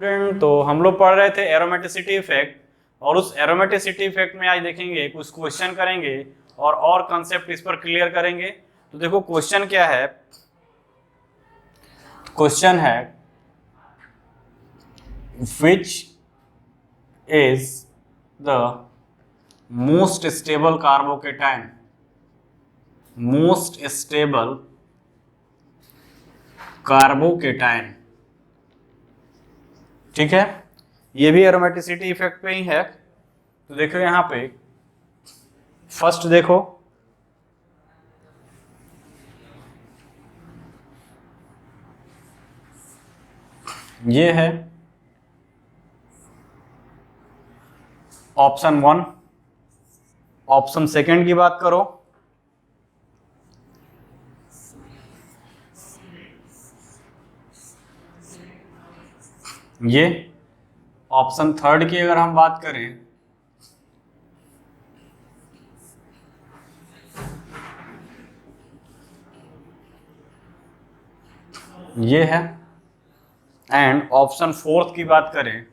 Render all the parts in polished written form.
Friend, तो हम लोग पढ़ रहे थे एरोमेटिसिटी इफेक्ट, और उस एरोमेटिसिटी इफेक्ट में आज देखेंगे, कुछ क्वेश्चन करेंगे और कंसेप्ट इस पर क्लियर करेंगे। तो देखो क्वेश्चन क्या है। क्वेश्चन है which is the most stable carbocation, most stable carbocation. ठीक है, ये भी एरोमेटिसिटी इफेक्ट पे ही है। तो देखो यहां पे फर्स्ट देखो, ये है ऑप्शन 1। ऑप्शन सेकंड की बात करो, ये ऑप्शन थर्ड की अगर हम बात करें, ये है, एंड ऑप्शन फोर्थ की बात करें,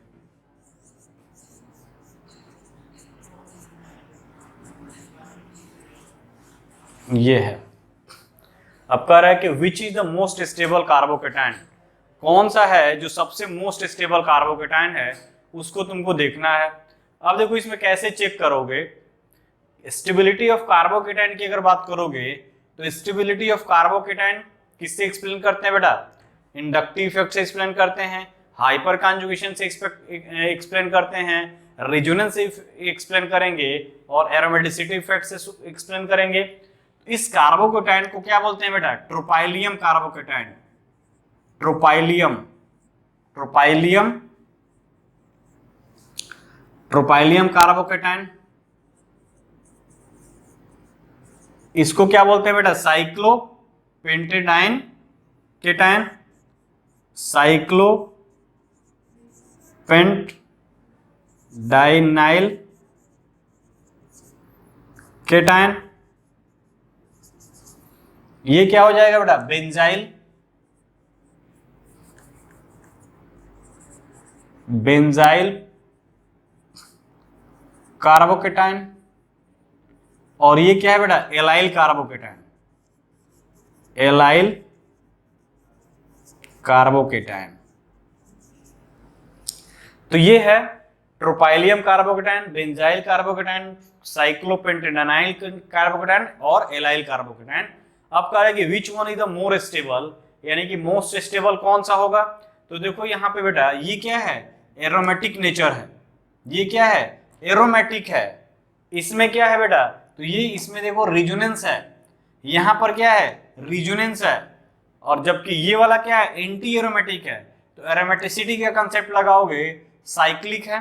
ये है। अब कह रहा है कि which is the most stable carbocation, कौन सा है जो सबसे मोस्ट स्टेबल कार्बोकेटाइन है, उसको तुमको देखना है। अब देखो इसमें कैसे चेक करोगे। स्टेबिलिटी ऑफ कार्बोकेटाइन की अगर बात करोगे तो स्टेबिलिटी ऑफ कार्बोकेटाइन किससे एक्सप्लेन करते हैं बेटा? इंडक्टिव इफेक्ट से एक्सप्लेन करते हैं, हाइपर कॉन्जुगेशन से एक्सप्लेन करते हैं, रेजोनेंस से एक्सप्लेन करेंगे, और एरोमेटिसिटी इफेक्ट से एक्सप्लेन करेंगे। इस कार्बोकेटाइन को क्या बोलते हैं बेटा? ट्रोपाइलियम कार्बोकेटाइन। ट्रोपाइलियम, ट्रोपाइलियम, ट्रोपाइलियम कार्बोकेटाइन। इसको क्या बोलते हैं बेटा? साइक्लोपेंटेडाइन केटाइन, साइक्लोपेंटडाइनाइल केटाइन। ये क्या हो जाएगा बेटा? Benzyl, benzyl carbocation. और ये क्या है बेटा? Allyl carbocation, allyl carbocation. तो ये है ट्रोपाइलियम कार्बोकेटाइन, बेंजाइल कार्बोकेटाइन, साइक्लोपेंटेडाइनाइल कार्बोकेटाइन और एलाइल कार्बोकेटाइन। अब कह रहा है कि which one is the more stable, यानी कि मोस्ट स्टेबल कौन सा होगा। तो देखो यहाँ पे बेटा ये क्या है? एरोमेटिक नेचर है। ये क्या है? एरोमेटिक है। इसमें क्या है बेटा? तो ये इसमें देखो रिजोनेंस है, यहां पर क्या है? रिजोनेंस है। और जबकि ये वाला क्या है? एंटी एरोमेटिक है। तो एरोमेटिसिटी का कंसेप्ट लगाओगे, साइक्लिक है,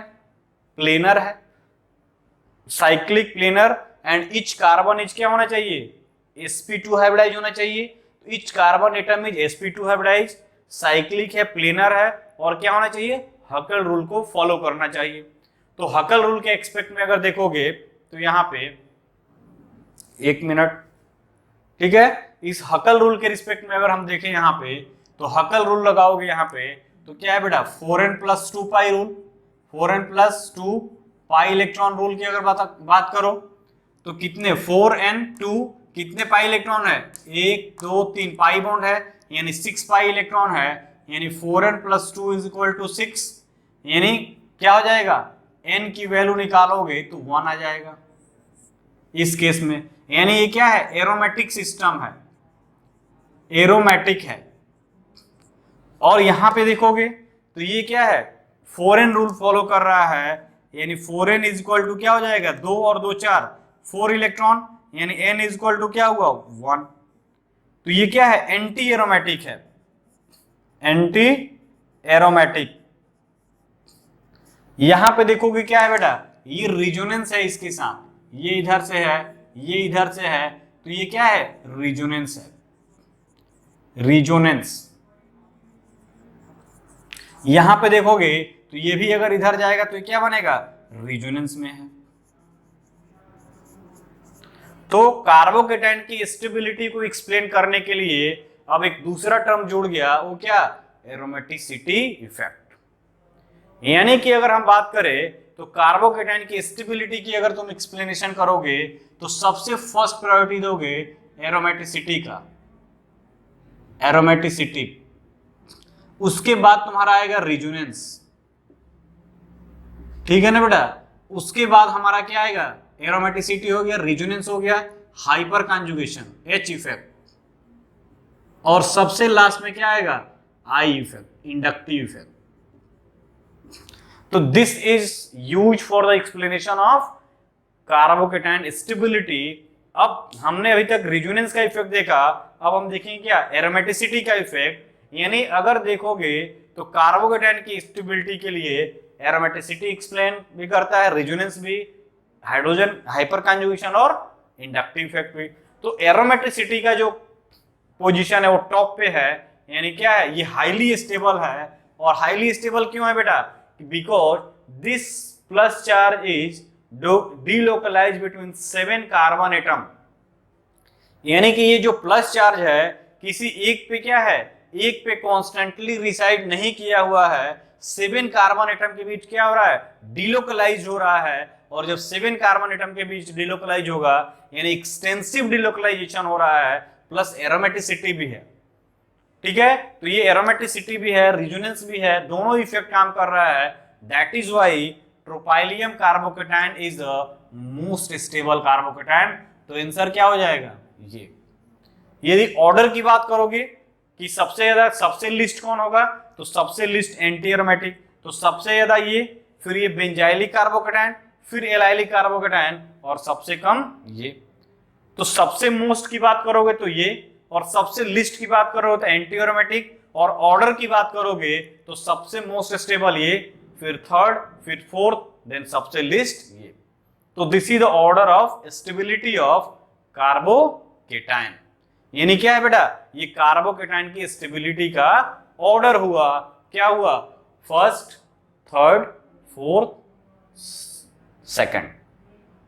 प्लेनर है, cyclic planar, and each carbon each क्या होना चाहिए? sp2 हाइब्रिडाइज होना चाहिए। तो each carbon atom is sp2 hybridize, cyclic है, प्लेनर है, और क्या होना चाहिए? हकल रूल को फॉलो करना चाहिए। तो हकल रूल के एक्सपेक्ट में अगर देखोगे तो यहाँ पे एक मिनट, ठीक है, इस हकल रूल के रिस्पेक्ट में अगर हम देखें यहाँ पे, तो हकल रूल लगाओगे यहाँ पे तो क्या है बेटा? 4n+2 pi rule, 4n+2 pi electron rule की अगर बात करो तो कितने? 4n2 कितने पाई इलेक्ट्रॉन है? 1 2 3 पाई बॉन्ड है, यानी 6 पाई इलेक्ट्रॉन है, यानी 4n+2 इज इक्वल टू 6। यानी क्या हो जाएगा? n की वैल्यू निकालोगे तो 1 आ जाएगा इस केस में। यानी ये क्या है? एरोमेटिक सिस्टम है, एरोमेटिक है। और यहां पे देखोगे तो ये क्या है? 4n रूल फॉलो कर रहा है, यानी 4n इज इक्वल टू क्या हो जाएगा? 2 और 2 4, 4 इलेक्ट्रॉन, यानी n इज इक्वल टू क्या हुआ? 1। तो ये क्या है? एंटी एरोमेटिक है, एंटी एरोमेटिक। यहां पे देखोगे क्या है बेटा? ये रिजोनेंस है इसके साथ, ये इधर से है, ये इधर से है, तो ये क्या है? रिजोनेंस है, रिजोनेंस। यहां पे देखोगे तो ये भी अगर इधर जाएगा तो ये क्या बनेगा? रिजोनेंस में है। तो कार्बोकेटाइन की स्टेबिलिटी को एक्सप्लेन करने के लिए अब एक दूसरा टर्म जुड़ गया, वो क्या? Aromaticity effect. यानी कि अगर हम बात करें तो कार्बोकेटाइन की स्टेबिलिटी की अगर तुम एक्सप्लेनेशन करोगे तो सबसे फर्स्ट प्रायोरिटी दोगे एरोमेटिसिटी का, एरोमेटिसिटी। उसके बाद तुम्हारा आएगा रेजोनेंस, ठीक है ना बेटा। उसके बाद हमारा क्या आएगा, एरोमेटिसिटी हो गया, रेजोनेंस हो गया, हाइपर कॉन्जुगेशन एच इफेक्ट, और सबसे लास्ट में क्या आएगा, आई इफेक्ट, इंडक्टिव इफेक्ट। तो this is use for the explanation of carbocation stability. अब हमने अभी तक रेजोनेंस का इफेक्ट देखा, अब हम देखेंगे क्या, एरोमेटिसिटी का इफेक्ट। यानी अगर देखोगे तो कार्बोकेटाइन की स्टेबिलिटी के लिए एरोमेटिसिटी एक्सप्लेन भी करता है, रेजोनेंस भी, हाइड्रोजन हाइपर कॉन्जुगेशन और इंडक्टिव इफेक्ट भी। तो एरोमेटिसिटी का जो पोजीशन है वो टॉप पे है, यानी क्या है, ये हाईली स्टेबल है। और हाईली स्टेबल क्यों है बेटा, because this plus charge is delocalized between 7 carbon atom. यानी कि ये जो प्लस चार्ज है किसी एक पे क्या है, एक पे कॉन्स्टेंटली रिसाइड नहीं किया हुआ है, 7 कार्बन एटम के बीच क्या हो रहा है, डिलोकलाइज हो रहा है। और जब 7 कार्बन एटम के बीच डिलोकलाइज होगा यानी एक्सटेंसिव डिलोकलाइजेशन हो रहा है, प्लस एरोमेटिसिटी भी है, ठीक है। तो ये एरोमेटिसिटी भी है, रेजोनेंस भी है, दोनों इफेक्ट काम कर रहा है। That is why tropylium carbocation is the most stable carbocation. तो आंसर क्या हो जाएगा, ये। यदि ऑर्डर की बात करोगे कि सबसे ज्यादा, सबसे लिस्ट कौन होगा, तो सबसे लिस्ट एंटी एरोमेटिक, तो सबसे ज्यादा ये, फिर ये बेंजाइलिक कार्बोकेटाइन, फिर एलाइलिक कार्बोकेटाइन, और सबसे कम ये। तो सबसे मोस्ट की बात करोगे तो ये, और सबसे लिस्ट की बात करोगे तो एंटी एरोमेटिक, और ऑर्डर की बात करोगे तो सबसे मोस्ट स्टेबल ये, फिर थर्ड, फिर फोर्थ, देन सबसे लिस्ट ये। तो this is the order of stability of carbocation. यानी क्या है बेटा, ये कार्बोकेटाइन की स्टेबिलिटी का ऑर्डर हुआ, क्या हुआ, फर्स्ट, थर्ड, फोर्थ, सेकंड,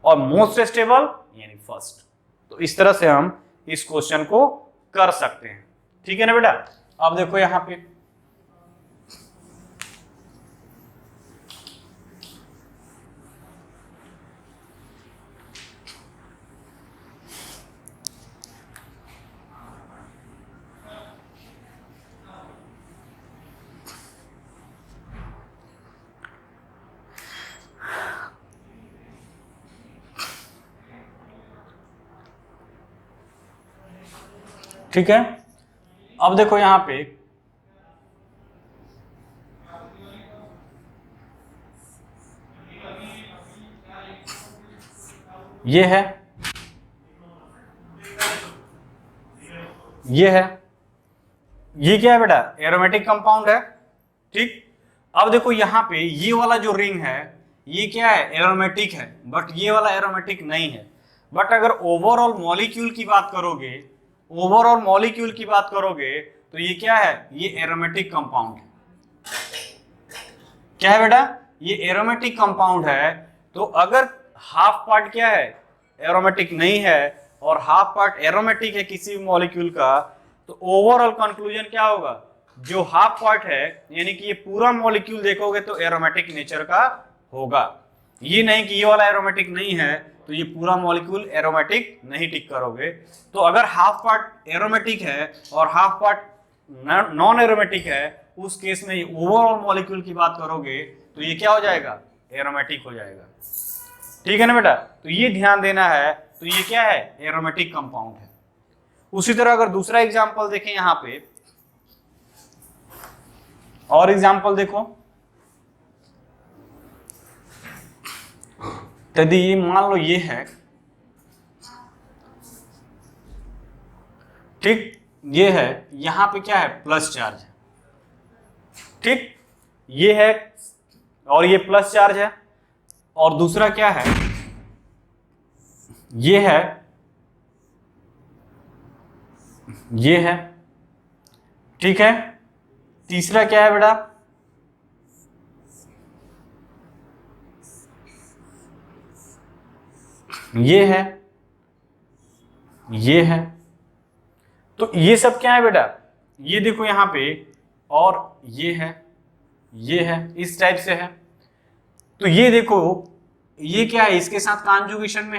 और मोस्ट स्टेबल यानी फर्स्ट। तो इस तरह से हम इस क्वेश्चन को कर सकते हैं, ठीक है ना बेटा। अब देखो यहां पे ठीक है। अब देखो यहां पे ये है, ये है, ये क्या है बेटा, एरोमेटिक कंपाउंड है, ठीक। अब देखो यहां पे ये वाला जो रिंग है ये क्या है, एरोमेटिक है, बट ये वाला एरोमेटिक नहीं है। बट अगर ओवरऑल मॉलिक्यूल की बात करोगे, ओवरऑल मॉलिक्यूल की बात करोगे तो ये क्या है, ये एरोमेटिक कंपाउंड है। क्या है बेटा, ये एरोमेटिक कंपाउंड है। तो अगर हाफ पार्ट क्या है, एरोमेटिक नहीं है, और हाफ पार्ट एरोमेटिक है किसी भी मॉलिक्यूल का, तो ओवरऑल कंक्लूजन क्या होगा, जो हाफ पार्ट है, यानी कि ये पूरा मॉलिक्यूल देखोगे तो एरोमेटिक नेचर का होगा। ये नहीं कि ये वाला एरोमेटिक नहीं है तो ये पूरा मॉलिक्यूल एरोमेटिक नहीं टिक करोगे। तो अगर हाफ पार्ट एरोमेटिक है और हाफ पार्ट नॉन एरोमेटिक है, उस केस में ओवरऑल मॉलिक्यूल की बात करोगे तो ये क्या हो जाएगा, एरोमेटिक हो जाएगा, ठीक है ना बेटा। तो ये ध्यान देना है। तो ये क्या है, एरोमेटिक कंपाउंड है। उसी तरह अगर दूसरा एग्जांपल देखें यहां पे, और एग्जांपल देखो, यदि ये मान लो ये है, ठीक, ये है, यहां पे क्या है, प्लस चार्ज है, ठीक, ये है और ये प्लस चार्ज है। और दूसरा क्या है, ये है, ये है, ठीक है। तीसरा क्या है बेटा, ये है, ये है। तो ये सब क्या है बेटा, ये देखो यहां पे, और ये है, ये है, इस टाइप से है। तो ये देखो, ये क्या है, इसके साथ कॉन्जुगेशन में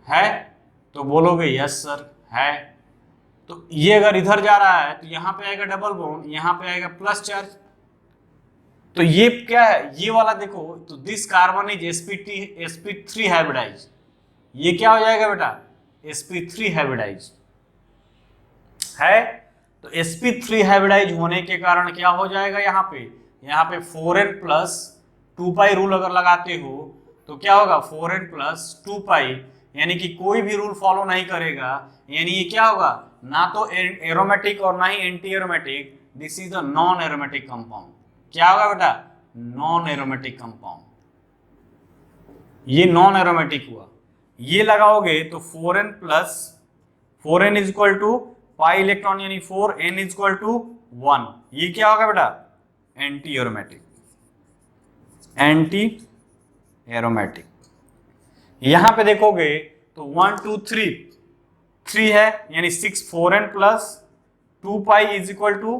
है तो बोलोगे यस सर है। तो ये अगर इधर जा रहा है तो यहाँ पे आएगा डबल बॉन्ड, यहाँ पे आएगा प्लस चार्ज। तो ये क्या है, ये वाला देखो, तो this carbon is sp3 hybridise. ये क्या हो जाएगा बेटा, sp3 हाइब्रिडाइज है। तो sp3 हाइब्रिडाइज होने के कारण क्या हो जाएगा, यहाँ पे 4n प्लस 2 रूल अगर लगाते हो तो क्या होगा, 4n प्लस 2 यानी कि कोई भी रूल फॉलो नहीं करेगा, यानी ये क्या होगा, ना तो एरोमेटिक और ना ही anti aromatic, this is the non aromatic compound. क्या होगा बेटा, नॉन एरोमेटिक कंपाउंड, ये नॉन एरोमेटिक हुआ। ये लगाओगे तो 4n plus 4n is equal to pi electron यानी 4n इज इक्वल टू 1, ये क्या होगा बेटा, एंटी एरोमेटिक, एंटी एरोमेटिक। यहां पे देखोगे तो 1 2 3 है यानी 6, 4n plus 2 is equal to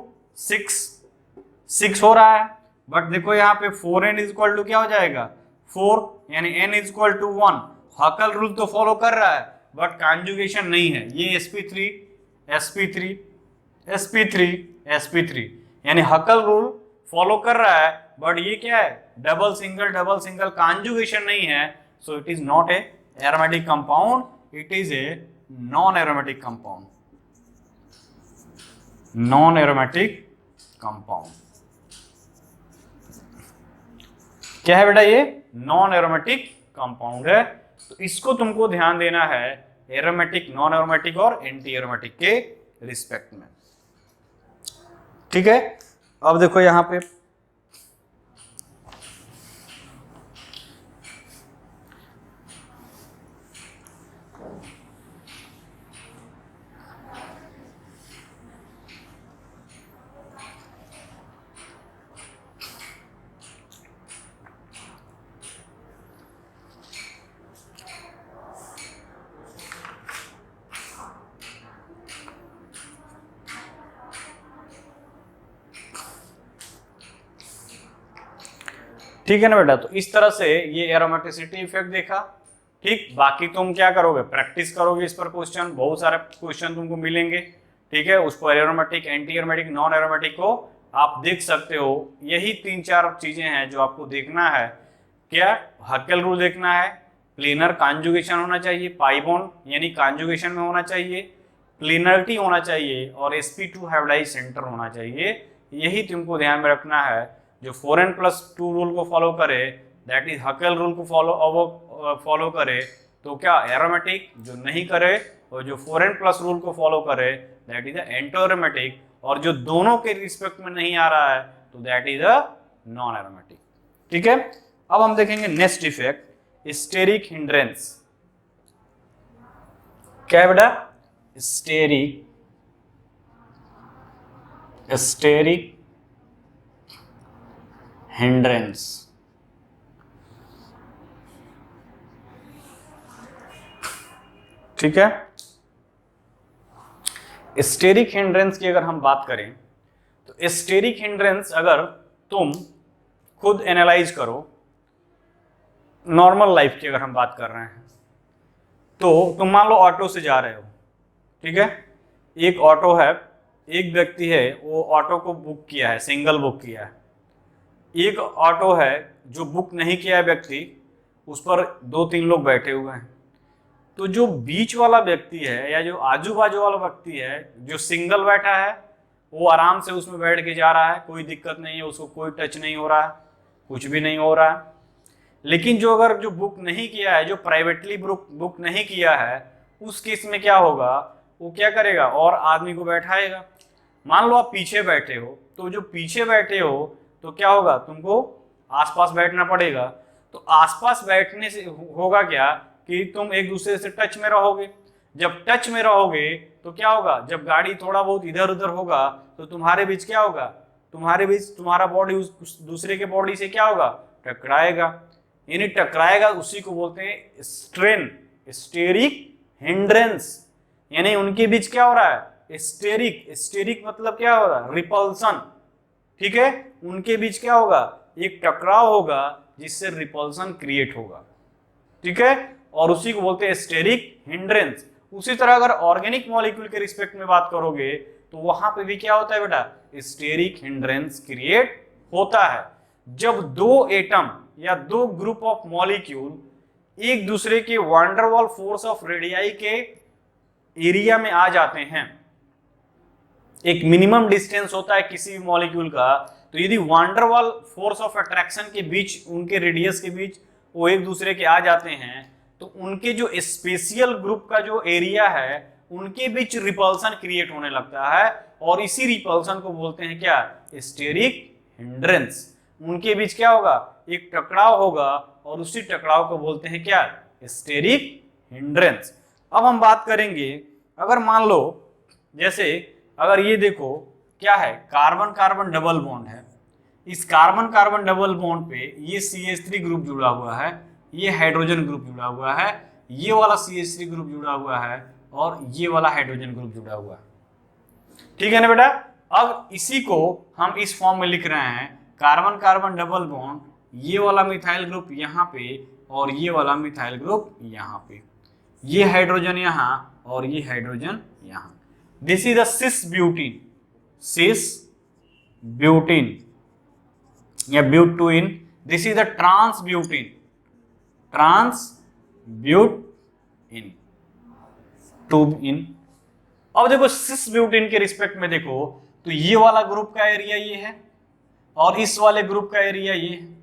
6 हो रहा है। बट देखो यहाँ पे 4n इज इक्वल टू क्या हो जाएगा, 4 यानी n is equal to 1। Huckel rule तो फॉलो कर रहा है बट कॉन्जुगेशन नहीं है। ये sp3 यानी हकल रूल फॉलो कर रहा है बट ये क्या है, डबल सिंगल कॉन्जुगेशन नहीं है। So it is not a aromatic compound, it is a non aromatic compound, non aromatic compound. क्या है बेटा, ये नॉन एरोमेटिक कंपाउंड है। तो इसको तुमको ध्यान देना है एरोमेटिक, नॉन एरोमेटिक और एंटी एरोमेटिक के रिस्पेक्ट में। ठीक है, अब देखो यहां पे ठीक है ना बेटा। तो इस तरह से ये एरोमेटिसिटी इफेक्ट देखा। ठीक, बाकी तुम क्या करोगे, प्रैक्टिस करोगे इस पर, क्वेश्चन बहुत सारे क्वेश्चन तुमको मिलेंगे। ठीक है, उसको aromatic, anti aromatic, non aromatic को आप देख सकते हो। यही 3-4 चीजें हैं जो आपको देखना है। क्या, हकेल रूल देखना है, प्लेनर कॉन्जुगेशन होना चाहिए, पाई बॉन्ड यानी कॉन्जुगेशन में होना चाहिए, प्लेनरिटी होना चाहिए और sp2 हाइब्रिडाइज सेंटर होना चाहिए। यही तुमको ध्यान में रखना है। जो 4n प्लस 2 रूल को फॉलो करे, दैट इज हकेल रूल को फॉलो करे तो क्या एरोमेटिक, जो नहीं करे और जो 4n प्लस रूल को फॉलो करे दैट इज एंटी एरोमेटिक, और जो दोनों के रिस्पेक्ट में नहीं आ रहा है तो that is a non aromatic. ठीक है, अब हम देखेंगे नेक्स्ट इफेक्ट, स्टेरिक हिंड्रेंस। क्या है बेटा, स्टेरिक हिंड्रेंस। ठीक है, स्टेरिक हिंड्रेंस की अगर हम बात करें तो स्टेरिक हिंड्रेंस अगर तुम खुद एनालाइज करो, नॉर्मल लाइफ की अगर हम बात कर रहे हैं तो तुम मान लो ऑटो से जा रहे हो। ठीक है, एक ऑटो है, एक व्यक्ति है, वो ऑटो को बुक किया है, सिंगल बुक किया है। एक ऑटो है जो बुक नहीं किया है व्यक्ति, उस पर 2-3 लोग बैठे हुए हैं। तो जो बीच वाला व्यक्ति है या जो आजू बाजू वाला व्यक्ति है जो सिंगल बैठा है, वो आराम से उसमें बैठ के जा रहा है, कोई दिक्कत नहीं है, उसको कोई टच नहीं हो रहा है, कुछ भी नहीं हो रहा है। लेकिन जो अगर जो बुक नहीं किया है, जो प्राइवेटली बुक नहीं किया है, उस केस में क्या होगा, वो क्या करेगा, और आदमी को बैठाएगा। मान लो आप पीछे बैठे हो, तो जो पीछे बैठे हो तो क्या होगा, तुमको आसपास बैठना पड़ेगा। तो आसपास बैठने से होगा क्या कि तुम एक दूसरे से टच में रहोगे। जब टच में रहोगे तो क्या होगा, जब गाड़ी थोड़ा बहुत इधर उधर होगा तो तुम्हारे बीच क्या होगा, तुम्हारे बीच तुम्हारा बॉडी उस दूसरे के बॉडी से क्या होगा, टकराएगा। यानी टकराएगा, उसी को बोलते हैं स्ट्रेन, स्टेरिक हिंड्रेंस। यानी उनके बीच क्या हो रहा है, स्टेरिक मतलब क्या हो रहा है, रिपल्सन। ठीक है, उनके बीच क्या होगा, एक टकराव होगा जिससे रिपल्सन क्रिएट होगा, ठीक है, और उसी को बोलते हैं स्टेरिक हिंड्रेंस। उसी तरह अगर ऑर्गेनिक मॉलिक्यूल के रिस्पेक्ट में बात करोगे तो वहां पे भी क्या होता है बेटा, स्टेरिक हिंड्रेंस क्रिएट होता है। जब दो एटम या दो ग्रुप ऑफ मॉलिक्यूल एक दूसरे के वांडरवॉल फोर्स ऑफ रेडियाई के एरिया में आ जाते हैं, एक मिनिमम डिस्टेंस होता है किसी भी मॉलिक्यूल का, तो यदि वांडरवॉल फोर्स ऑफ अट्रैक्शन के बीच, उनके रेडियस के बीच वो एक दूसरे के आ जाते हैं, तो उनके जो स्पेशियल ग्रुप का जो एरिया है उनके बीच रिपल्सन क्रिएट होने लगता है, और इसी रिपल्सन को बोलते हैं क्या, स्टेरिक हिंड्रेंस। उनके बीच क्या होगा, एक टकराव होगा, और उसी टकराव को बोलते हैं क्या, स्टेरिक हिंड्रेंस। अब हम बात करेंगे, अगर मान लो जैसे अगर ये देखो क्या है, कार्बन कार्बन डबल बॉन्ड है, इस कार्बन कार्बन डबल बॉन्ड पे ये CH3 ग्रुप जुड़ा हुआ है, ये हाइड्रोजन ग्रुप जुड़ा हुआ है, ये वाला CH3 ग्रुप जुड़ा हुआ है, और ये वाला हाइड्रोजन ग्रुप जुड़ा हुआ है, ठीक है ना बेटा। अब इसी को हम इस फॉर्म में लिख रहे हैं, कार्बन कार्बन डबल बॉन्ड, ये वाला मिथाइल ग्रुप यहाँ पे और ये वाला मिथाइल ग्रुप यहाँ पे, ये हाइड्रोजन यहाँ और ये हाइड्रोजन यहाँ। This is the cis butene, cis butene या butene. This is the trans butene, trans butene, two ene. अब देखो सिस ब्यूटीन के रिस्पेक्ट में देखो तो ये वाला ग्रुप का एरिया ये है और इस वाले ग्रुप का एरिया ये है।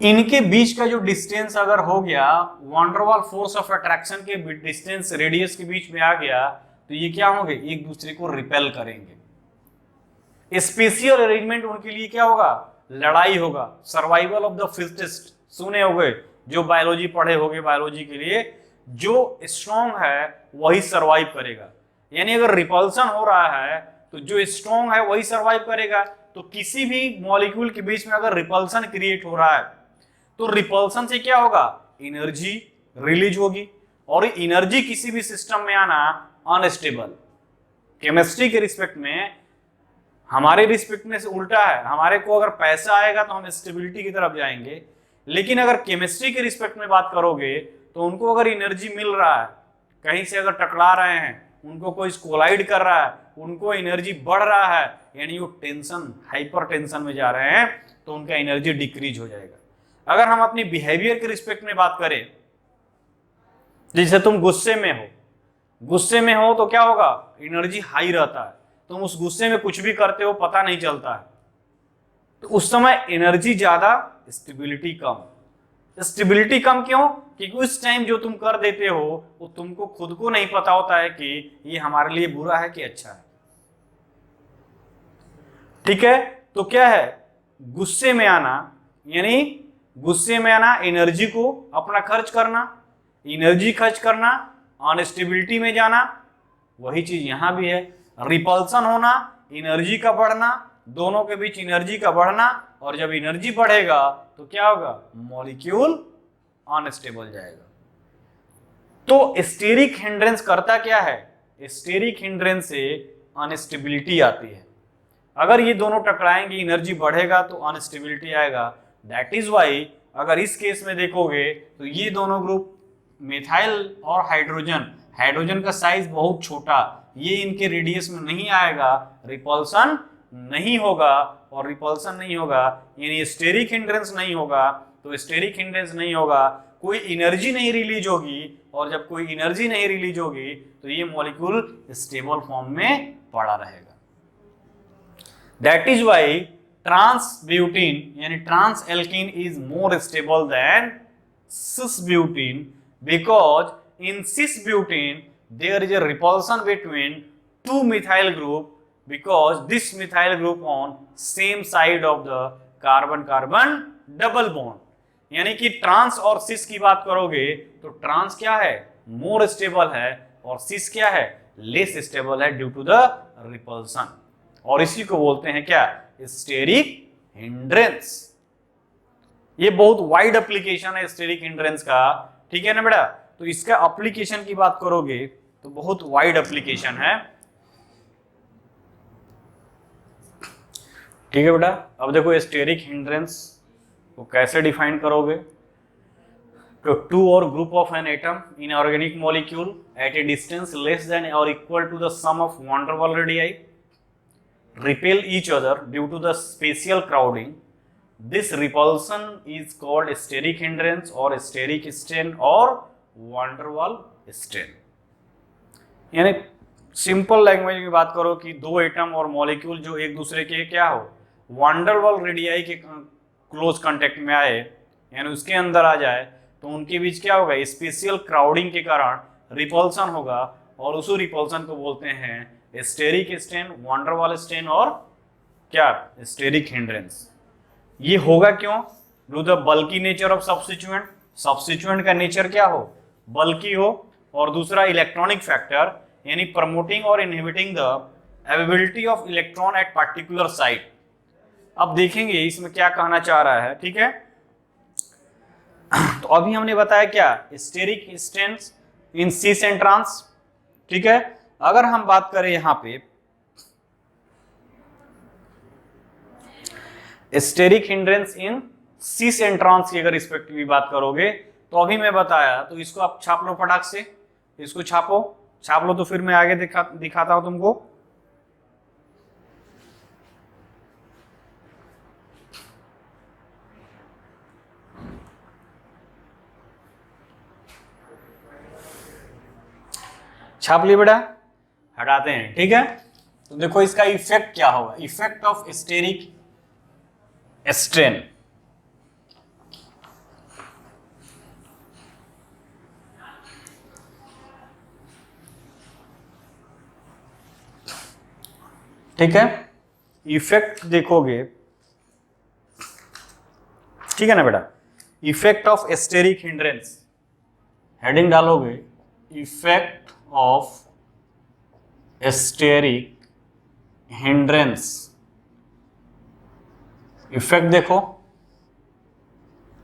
इनके बीच का जो डिस्टेंस अगर हो गया, वांडरवॉल फोर्स ऑफ अट्रैक्शन के डिस्टेंस रेडियस के बीच में आ गया, तो ये क्या होंगे, एक दूसरे को रिपेल करेंगे। स्पेशियल अरेंजमेंट उनके लिए क्या होगा, लड़ाई होगा, सर्वाइवल ऑफ द फिटेस्ट, सुने होंगे जो बायोलॉजी पढ़े होंगे, बायोलॉजी के लिए जो स्ट्रॉन्ग है वही सर्वाइव करेगा। यानी अगर रिपल्सन हो रहा है तो जो स्ट्रॉन्ग है वही सर्वाइव करेगा। तो किसी भी मॉलिक्यूल के बीच में अगर रिपल्सन क्रिएट हो रहा है तो रिपल्सन से क्या होगा, एनर्जी रिलीज होगी, और एनर्जी किसी भी सिस्टम में आना अनस्टेबल। केमिस्ट्री के रिस्पेक्ट में, हमारे रिस्पेक्ट में से उल्टा है, हमारे को अगर पैसा आएगा तो हम स्टेबिलिटी की तरफ जाएंगे, लेकिन अगर केमिस्ट्री के रिस्पेक्ट में बात करोगे तो उनको अगर एनर्जी मिल रहा है, कहीं से अगर टकरा रहे हैं, उनको कोई कोलाइड कर रहा है, उनको एनर्जी बढ़ रहा है, यानी वो टेंशन, हाइपर टेंशन में जा रहे हैं, तो उनका एनर्जी डिक्रीज हो जाएगा। अगर हम अपनी बिहेवियर के रिस्पेक्ट में बात करें, जैसे तुम गुस्से में हो तो क्या होगा, एनर्जी हाई रहता है, तुम उस गुस्से में कुछ भी करते हो पता नहीं चलता है, तो उस समय एनर्जी ज्यादा, स्टेबिलिटी कम। स्टेबिलिटी कम क्यों, क्योंकि उस टाइम जो तुम कर देते हो वो तुमको खुद को नहीं पता होता है कि ये हमारे लिए बुरा है कि अच्छा है, ठीक है। तो क्या है, गुस्से में आना, यानी गुस्से में आना, एनर्जी को अपना खर्च करना, एनर्जी खर्च करना, अनस्टेबिलिटी में जाना, वही चीज यहां भी है। रिपल्सन होना, एनर्जी का बढ़ना, दोनों के बीच एनर्जी का बढ़ना, और जब एनर्जी बढ़ेगा तो क्या होगा, मॉलिक्यूल अनस्टेबल जाएगा। तो स्टेरिक हिंड्रेंस करता क्या है, स्टेरिक हिंड्रेंस से अनस्टेबिलिटी आती है। अगर ये दोनों टकराएंगे, एनर्जी बढ़ेगा तो अनस्टेबिलिटी आएगा। दैट इज वाई अगर इस केस में देखोगे तो ये दोनों ग्रुप मिथाइल और हाइड्रोजन का साइज बहुत छोटा, ये इनके रेडियस में नहीं आएगा, रिपल्सन नहीं होगा, और रिपल्सन नहीं होगा यानी स्टेरिक हिंड्रेंस नहीं होगा। तो स्टेरिक हिंड्रेंस नहीं होगा, कोई एनर्जी नहीं रिलीज होगी, और जब कोई एनर्जी नहीं रिलीज होगी तो ये मॉलिक्यूल स्टेबल फॉर्म में पड़ा रहेगा। That is why trans butene यानी trans alkene is more stable than cis butene, because in cis butene there is a repulsion between two methyl group, because this methyl group on same side of the carbon carbon double bond। यानी कि trans और सिस की बात करोगे तो trans क्या है, more stable है, और सिस क्या है, लेस स्टेबल है ड्यू टू द रिपल्सन, और इसी को बोलते हैं क्या, स्टेरिक हिंड्रेंस। ये बहुत वाइड एप्लीकेशन है स्टेरिक हिंड्रेंस का, ठीक है ना बेटा। तो इसका एप्लीकेशन की बात करोगे तो बहुत वाइड एप्लीकेशन है। ठीक है बेटा। अब देखो स्टेरिक हिंड्रेंस को कैसे डिफाइन करोगे। तो two or group of an atom in organic molecule at a distance less than or equal to the sum of van der Waals radii repel each other due to the spatial crowding. This repulsion is called steric hindrance or steric strain or van der Waal strain. यानी simple language में बात करो कि दो atom और molecule जो एक दूसरे के क्या हो, वान डर वाल रेडियाई के क्लोज कांटेक्ट में आए, यानी उसके अंदर आ जाए, तो उनके बीच क्या होगा, स्पेशियल क्राउडिंग के कारण रिपल्सन होगा, और उस रिपल्सन को बोलते हैं स्टेरिक स्ट्रेन, वान डर वाल स्ट्रेन और क्या, स्टेरिक हिंड्रेंस। ये होगा क्यों? Due the bulky nature of substituent. Substituent का नेचर क्या हो, बल्की हो, और दूसरा इलेक्ट्रॉनिक फैक्टर, यानी प्रमोटिंग और inhibiting the availability of electron at particular site. अब देखेंगे इसमें क्या कहना चाह रहा है, ठीक है। तो अभी हमने बताया क्या, steric strains in cis and trans, ठीक है। अगर हम बात करें यहां पे steric hindrance in cis and trans की अगर रिस्पेक्टिवली बात करोगे, तो अभी मैं बताया, तो इसको आप छाप लो फटाक से, इसको छाप लो, तो फिर मैं आगे दिखाता हूं तुमको। छाप ली बेटा, हटाते हैं, ठीक है। तो देखो इसका इफेक्ट क्या होगा, इफेक्ट ऑफ स्टेरिक स्ट्रेन। ठीक है, इफेक्ट देखोगे, ठीक है ना बेटा। Effect of steric hindrance, heading डालोगे, effect of steric hindrance. Effect देखो,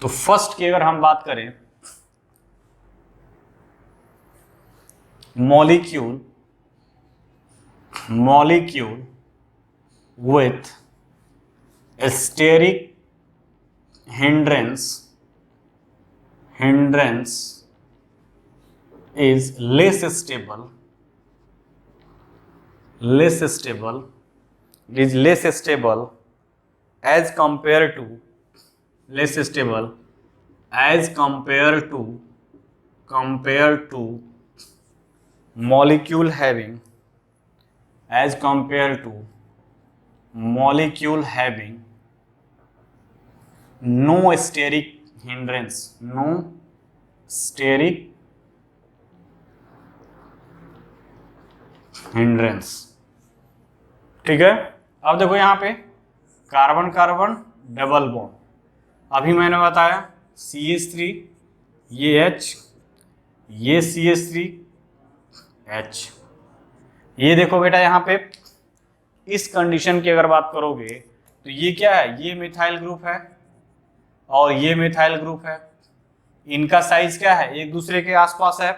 तो फर्स्ट की अगर हम बात करें, molecule with steric hindrance is less stable as compared to molecule having no steric hindrance, ठीक है। अब देखो यहां पे कार्बन कार्बन डबल बॉन्ड, अभी मैंने बताया CH3, ये H, ये CH3H। ये देखो बेटा यहां पे इस कंडीशन की अगर बात करोगे, तो ये क्या है, ये मिथाइल ग्रुप है और ये मिथाइल ग्रुप है, इनका साइज क्या है, एक दूसरे के आसपास है,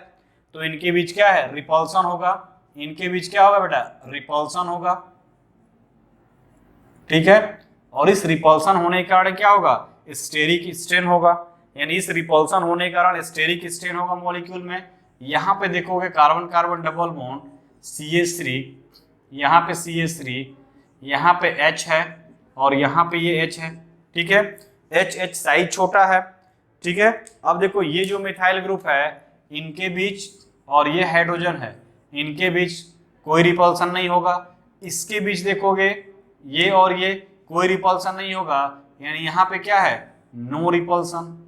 तो इनके बीच क्या है, रिपल्सन होगा, इनके बीच क्या होगा बेटा, रिपल्सन होगा, ठीक है। और इस रिपल्सन होने के कारण क्या होगा, स्टेरिक स्ट्रेन होगा, यानी इस रिपल्सन होने के कारण स्टेरिक स्ट्रेन होगा मॉलिक्यूल में। यहां पे देखोगे carbon carbon double bond CH3, यहाँ पे CH3, यहाँ पे H है और यहाँ पे ये H है, ठीक है। H साइज छोटा है, ठीक है। अब देखो ये जो मिथाइल ग्रुप है, इनके बीच और ये हाइड्रोजन है, इनके बीच कोई रिपल्सन नहीं होगा। इसके बीच देखोगे ये और ये कोई रिपल्सन नहीं होगा, यानी यहाँ पे क्या है, no repulsion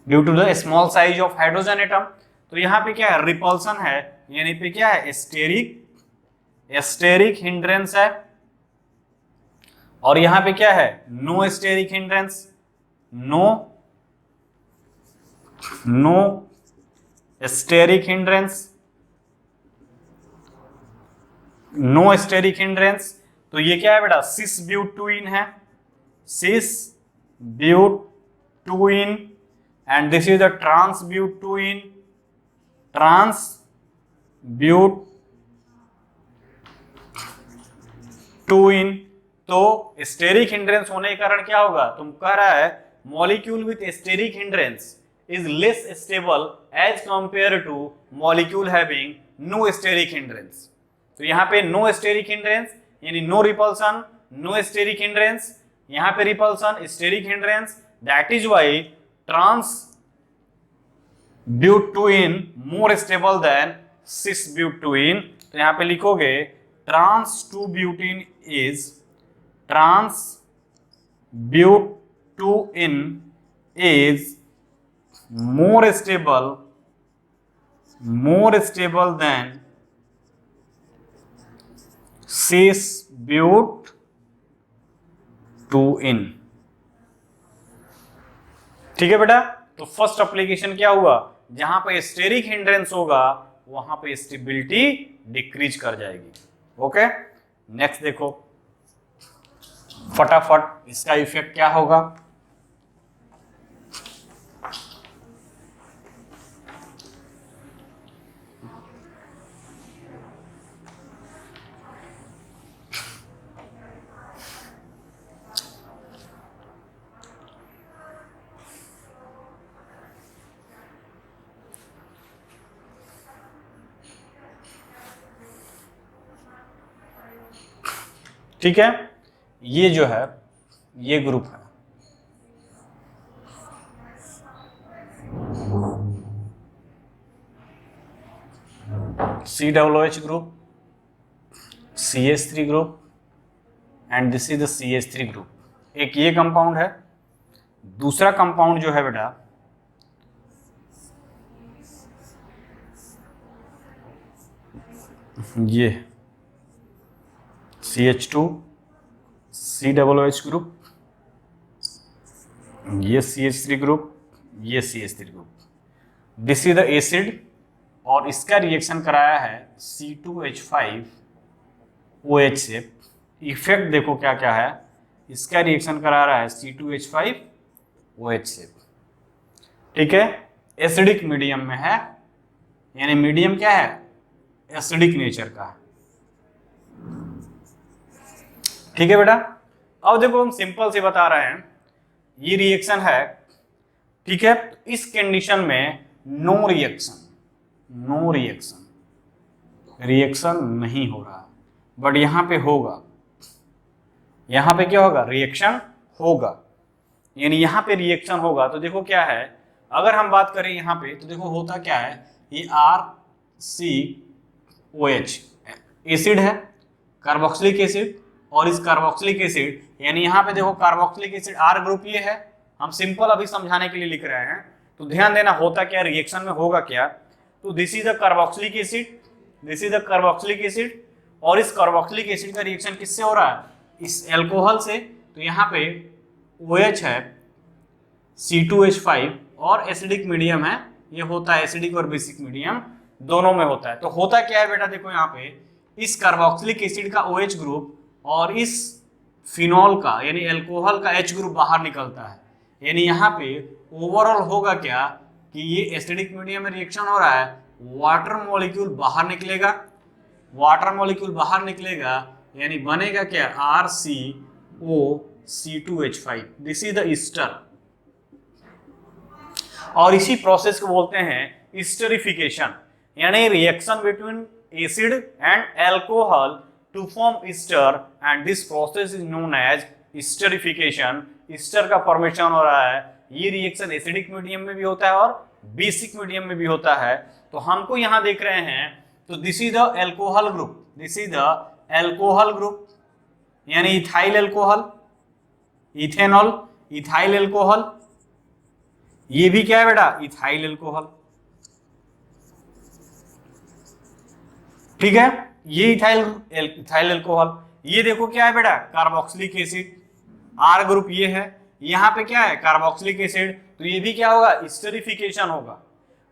due to the small size of hydrogen atom. तो यहाँ पे क्या है, रिपल्सन है, यानी पे क्या है, स्टेरिक हिंड्रेंस है, और यहां पे क्या है, no steric hindrance, no steric hindrance. तो ये क्या है बेटा, सिस ब्यूटूइन है, cis butene, and this is the trans butene, two in, तो स्टेरिक हिंड्रेंस होने के कारण क्या होगा, तुम कह रहा है molecule with steric hindrance is less stable as compared to molecule having no steric hindrance। तो यहाँ पे no steric hindrance यानी no repulsion, no steric hindrance, यहाँ पे repulsion, steric hindrance, that is why trans butene more stable than cis butene। तो यहाँ पे लिखोगे trans 2 butene is trans butene is more stable than cis butene। ठीक है बेटा, तो फर्स्ट एप्लीकेशन क्या हुआ, जहां पे स्टेरिक हिंड्रेंस होगा वहां पे स्टेबिलिटी डिक्रीज कर जाएगी। ओके, नेक्स्ट देखो फटाफट इसका इफेक्ट क्या होगा। ठीक है, ये जो है ये ग्रुप है, COOH group, CH3 group and this is the CH3 group. एक ये कंपाउंड है, दूसरा कंपाउंड जो है बेटा ये CH2 COOH ग्रुप, ये CH3 ग्रुप, ये CH3 group, this is the acid और इसका रिएक्शन कराया है C2H5OH से। इफेक्ट देखो क्या क्या है, इसका रिएक्शन करा रहा है C2H5OH से। ठीक है, एसिडिक मीडियम में है, यानी मीडियम क्या है, एसिडिक नेचर का है। ठीक है बेटा, अब देखो हम सिंपल से बता रहे हैं, ये रिएक्शन है। ठीक है, तो इस कंडीशन में नो रिएक्शन नहीं हो रहा, बट यहां पे होगा, यहां पे क्या होगा, रिएक्शन होगा, यानी यहां पे रिएक्शन होगा। तो देखो क्या है, अगर हम बात करें यहां पे तो देखो होता क्या है, ये RCOH एसिड है, कार्बोक्सिलिक एसिड, और इस कार्बोक्सिलिक एसिड यानी यहाँ पे देखो कार्बोक्सिलिक एसिड R ग्रुप ये है, हम सिंपल अभी समझाने के लिए लिख रहे हैं। तो ध्यान देना होता क्या, रिएक्शन में होगा क्या, तो this is the carboxylic acid, this is the carboxylic acid, और इस कार्बोक्सिलिक एसिड का रिएक्शन किससे हो रहा है, इस एल्कोहल से। तो यहाँ पे OH है C2H5 और एसिडिक मीडियम है, ये होता है एसिडिक और बेसिक मीडियम दोनों में होता है। तो होता क्या है बेटा, देखो यहाँ पे इस कार्बोक्सिलिक एसिड का OH ग्रुप और इस फिनॉल का यानी अल्कोहल का H ग्रुप बाहर निकलता है, यानी यहाँ पे ओवरऑल होगा क्या कि ये एसिडिक मीडियम में रिएक्शन हो रहा है, वाटर मॉलिक्यूल बाहर निकलेगा, वाटर मॉलिक्यूल बाहर निकलेगा यानी बनेगा क्या, RCOC2H5, this is the Easter. और इसी प्रोसेस को बोलते हैं ईस्टरिफिकेशन, यानी reaction between acid and alcohol to form ester and this process is known as esterification। Easter का फॉर्मेशन हो रहा है, ये रिएक्शन एसिडिक मीडियम में भी होता है और बेसिक मीडियम में भी होता है। तो हमको यहाँ देख रहे हैं, तो this is the alcohol group, this is the alcohol group यानी ethyl alcohol, ethanol, ethyl alcohol, ये भी क्या है बेटा, इथाइल अल्कोहल। ठीक है, ये इथाइल अल्कोहल, ये देखो क्या है बेटा, कार्बोक्सिलिक एसिड, R ग्रुप ये है, यहाँ पे क्या है कार्बोक्सिलिक एसिड, तो ये भी क्या होगा, एस्टरिफिकेशन होगा।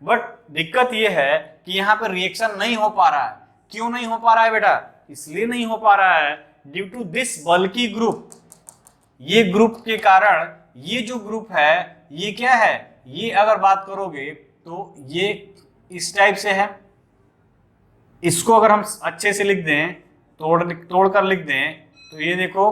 बट दिक्कत ये है कि यहाँ पे रिएक्शन नहीं हो पा रहा है। क्यों नहीं हो पा रहा है बेटा, इसलिए नहीं हो पा रहा है due to this bulky group, ये ग्रुप के कारण, ये जो ग्रुप है ये क्या है, ये अगर बात करोगे तो ये इस टाइप से है, इसको अगर हम अच्छे से लिख दें, तोड़कर लिख दें तो ये देखो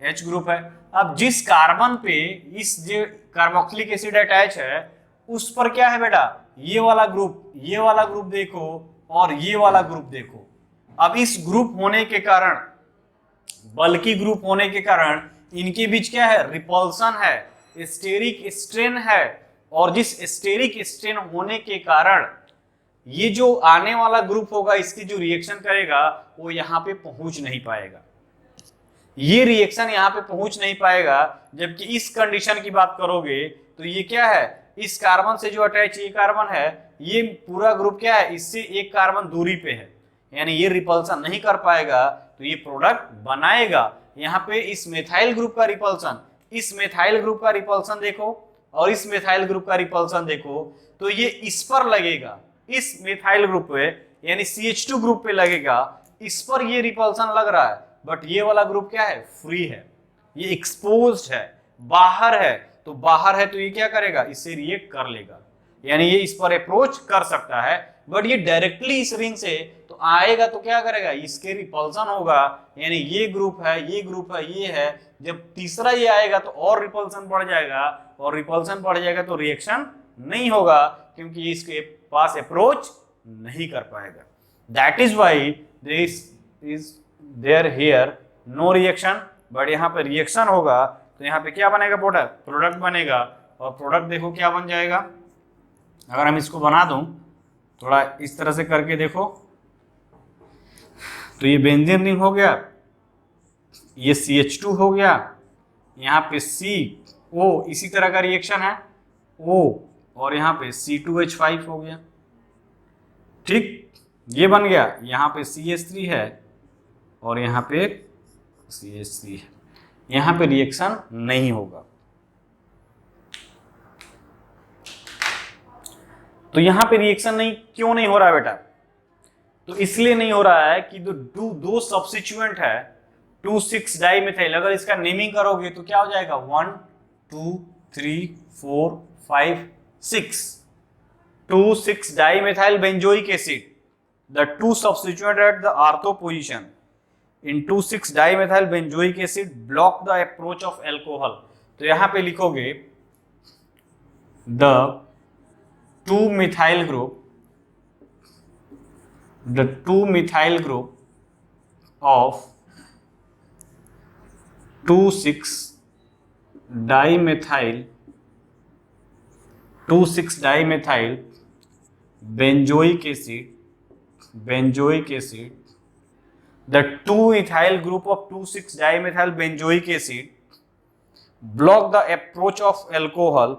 H ग्रुप है। अब जिस कार्बन पे इस जो कार्बोक्सिलिक एसिड अटैच है उस पर क्या है बेटा, ये वाला ग्रुप देखो और ये वाला ग्रुप देखो। अब इस ग्रुप होने के कारण, बल्कि ग्रुप होने के कारण इनके बीच क्या है, रिपल्सन है, स्टेरिक स्ट्रेन है। और जिस स्टेरिक स्ट्रेन होने के कारण ये जो आने वाला ग्रुप होगा इसकी जो रिएक्शन करेगा वो यहाँ पे पहुंच नहीं पाएगा, ये रिएक्शन यहाँ पे पहुंच नहीं पाएगा। जबकि इस कंडीशन की बात करोगे तो ये क्या है, इस कार्बन से जो अटैच ये कार्बन है, ये पूरा ग्रुप क्या है, इससे एक कार्बन दूरी पे है, यानी ये रिपल्सन नहीं कर पाएगा, तो ये प्रोडक्ट बनाएगा। यहाँ पे इस मेथाइल ग्रुप का रिपल्सन, इस मेथाइल ग्रुप का रिपल्सन देखो और इस मेथाइल ग्रुप का रिपल्सन देखो, तो ये इस पर लगेगा, इस मेथाइल ग्रुप पे यानी CH2 ग्रुप पे लगेगा, इस पर ये रिपल्सन लग रहा है। बट ये वाला ग्रुप क्या है, फ्री है, ये एक्सपोज्ड है, बाहर है। तो बाहर है तो ये क्या करेगा, इससे रिएक्ट कर लेगा, यानी ये इस पर अप्रोच कर सकता है। बट ये डायरेक्टली इस रिंग से तो आएगा तो क्या करेगा, इसके रिपल्सन होगा, यानी ये ग्रुप है, ये ग्रुप है, ये है। जब तीसरा ये आएगा तो और रिपल्सन बढ़ जाएगा, और रिपल्सन बढ़ जाएगा तो रिएक्शन नहीं होगा, क्योंकि इसके पास अप्रोच नहीं कर पाएगा। That is why this is there here no reaction. But यहाँ पे रिएक्शन होगा तो यहाँ पे क्या बनेगा, प्रोडक्ट बनेगा। और प्रोडक्ट देखो क्या बन जाएगा, अगर हम इसको बना दूं थोड़ा इस तरह से करके देखो, तो ये बेंजीन रिंग हो गया, ये CH2 हो गया, यहाँ पे CO इसी तरह का रिएक्शन है O, और यहाँ पे C2H5 हो गया। ठीक, ये बन गया, यहाँ पे CH3 है और यहाँ पे CH3 है, यहाँ पे रिएक्शन नहीं होगा। तो यहाँ पे रिएक्शन नहीं क्यों नहीं हो रहा है बेटा, तो इसलिए नहीं हो रहा है कि दो सब्स्टिट्यूएंट है 2,6 डाइमेथाइल, अगर इसका नेमिंग करोगे तो क्या हो जाएगा 1 2 3 4 5 6 2,6 dimethyl benzoic acid. The two substituent at the ortho position in 2,6 dimethyl benzoic acid block the approach of alcohol। तो यहां पे लिखोगे the 2-methyl group of 2,6 dimethyl benzoic acid, the 2-ethyl group of 2,6 dimethyl benzoic acid block the approach of alcohol,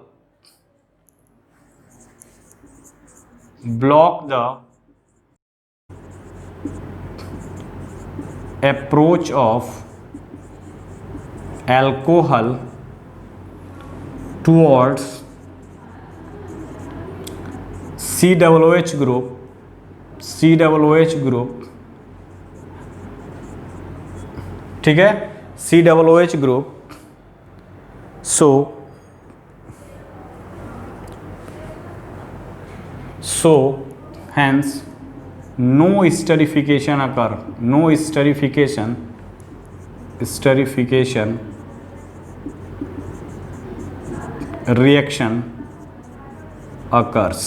towards COOH group, ठीक है, COOH group. so hence no esterification occur, no esterification reaction occurs।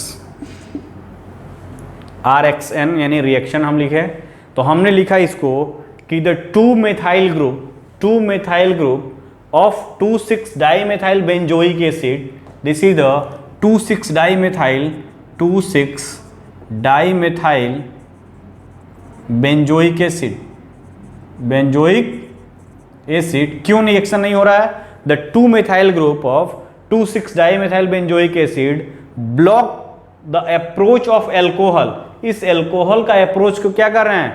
RXN यानी reaction हम लिखे, तो हमने लिखा इसको कि the 2-methyl group of 2,6 dimethyl benzoic acid, this is the 2,6 dimethyl benzoic acid क्यों रिएक्शन नहीं हो रहा है, the 2-methyl group of 2,6 dimethyl benzoic acid block the approach of alcohol, इस एल्कोहल का अप्रोच को क्या कर रहे हैं,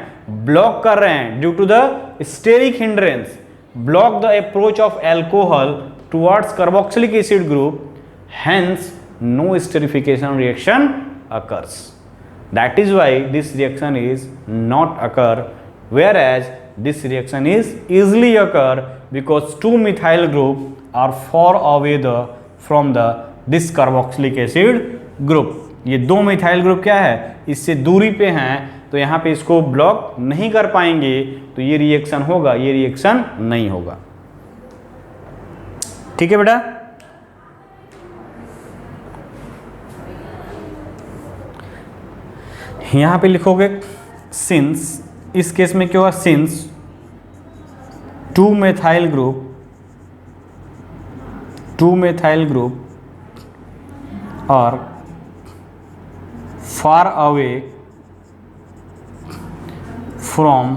ब्लॉक कर रहे हैं, due to the steric hindrance, block the approach of alcohol towards carboxylic acid group, hence no esterification reaction occurs. That is why this reaction is not occur, whereas this reaction is easily occur because 2-methyl group are far away from this carboxylic acid group। ये 2 methyl group क्या है, इससे दूरी पे हैं, तो यहाँ पे इसको ब्लॉक नहीं कर पाएंगे, तो ये रिएक्शन होगा, ये रिएक्शन नहीं होगा। ठीक है बेटा। यहाँ पे लिखोगे सिंस, इस केस में क्या होगा, since 2 methyl group are far away from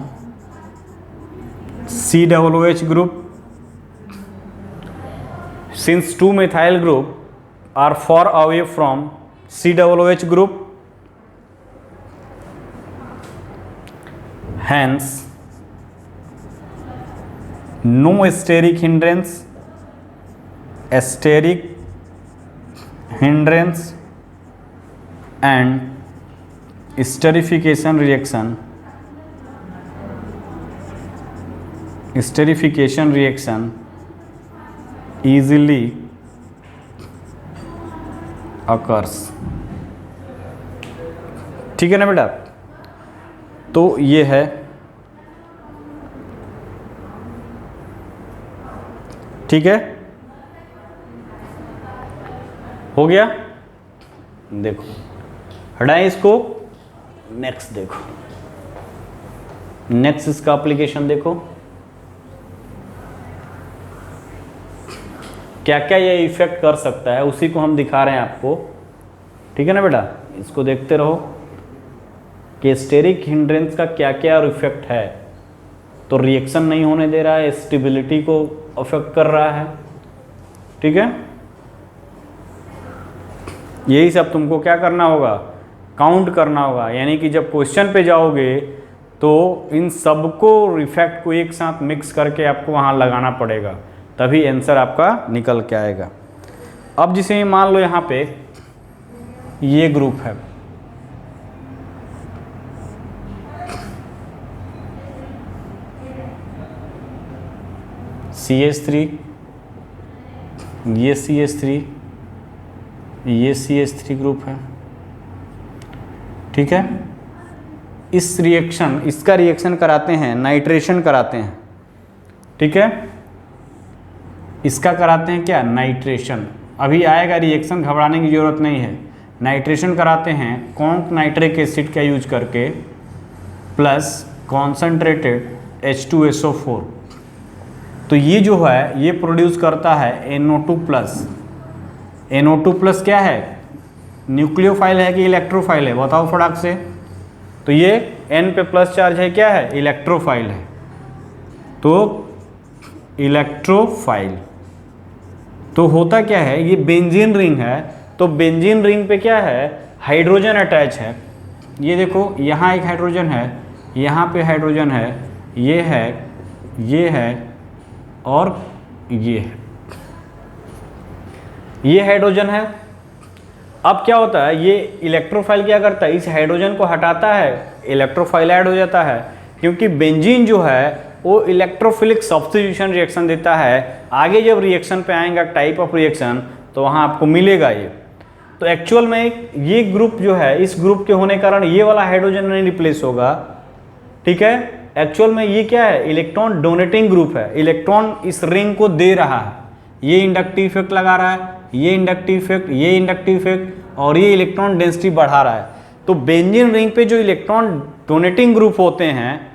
COOH group. Since 2 methyl group are far away from COOH group, hence no steric hindrance and esterification reaction easily occurs। ठीक है ना बेटा। तो ये है, ठीक है, हो गया। देखो हटाएं इसको, नेक्स्ट देखो, नेक्स्ट इसका एप्लीकेशन देखो, क्या क्या ये इफेक्ट कर सकता है, उसी को हम दिखा रहे हैं आपको। ठीक है ना बेटा, इसको देखते रहो कि स्टेरिक हिंड्रेंस का क्या क्या इफेक्ट है। तो रिएक्शन नहीं होने दे रहा है, स्टेबिलिटी को अफेक्ट कर रहा है। ठीक है, यही सब तुमको क्या करना होगा, काउंट करना होगा। यानी कि जब क्वेश्चन पे जाओगे तो इन सबको इफेक्ट को एक साथ मिक्स करके आपको वहाँ लगाना पड़ेगा, तभी आंसर आपका निकल के आएगा। अब जिसे मान लो यहाँ पे ये ग्रुप है, CH3, ये CH3, ये CH3 ग्रुप है। ठीक है, इस रिएक्शन, इसका रिएक्शन कराते हैं, नाइट्रेशन कराते हैं। ठीक है, इसका कराते हैं क्या, नाइट्रेशन। अभी आएगा रिएक्शन, घबराने की ज़रूरत नहीं है। नाइट्रेशन कराते हैं कॉन्क नाइट्रिक एसिड का यूज करके प्लस कॉन्सनट्रेटेड H2SO4। तो ये जो है ये प्रोड्यूस करता है NO2 प्लस। NO2 प्लस क्या है, न्यूक्लियोफाइल है कि इलेक्ट्रोफाइल है, बताओ फटाक से। तो ये N पे प्लस चार्ज है, क्या है, इलेक्ट्रोफाइल है। तो इलेक्ट्रोफाइल तो होता क्या है, ये बेंजीन रिंग है, तो बेंजीन रिंग पे क्या है, हाइड्रोजन अटैच है। ये देखो यहाँ एक हाइड्रोजन है, यहाँ पे हाइड्रोजन है, ये है और ये है, ये हाइड्रोजन है। अब क्या होता है, ये इलेक्ट्रोफाइल क्या करता है, इस हाइड्रोजन को हटाता है, इलेक्ट्रोफाइल ऐड हो जाता है। क्योंकि बेंजीन जो है वो इलेक्ट्रोफिलिक सब्स्टिट्यूशन रिएक्शन देता है। आगे जब रिएक्शन पे आएगा टाइप ऑफ रिएक्शन, तो वहाँ आपको मिलेगा ये। तो एक्चुअल में ये ग्रुप जो है, इस ग्रुप के होने के कारण ये वाला हाइड्रोजन नहीं रिप्लेस होगा। ठीक है, एक्चुअल में ये क्या है, इलेक्ट्रॉन डोनेटिंग ग्रुप है, इलेक्ट्रॉन इस रिंग को दे रहा है। ये इंडक्टिव इफेक्ट लगा रहा है, ये इंडक्टिव इफेक्ट, ये इंडक्टिव इफेक्ट, और ये इलेक्ट्रॉन डेंसिटी बढ़ा रहा है। तो बेंजीन रिंग पे जो इलेक्ट्रॉन डोनेटिंग ग्रुप होते हैं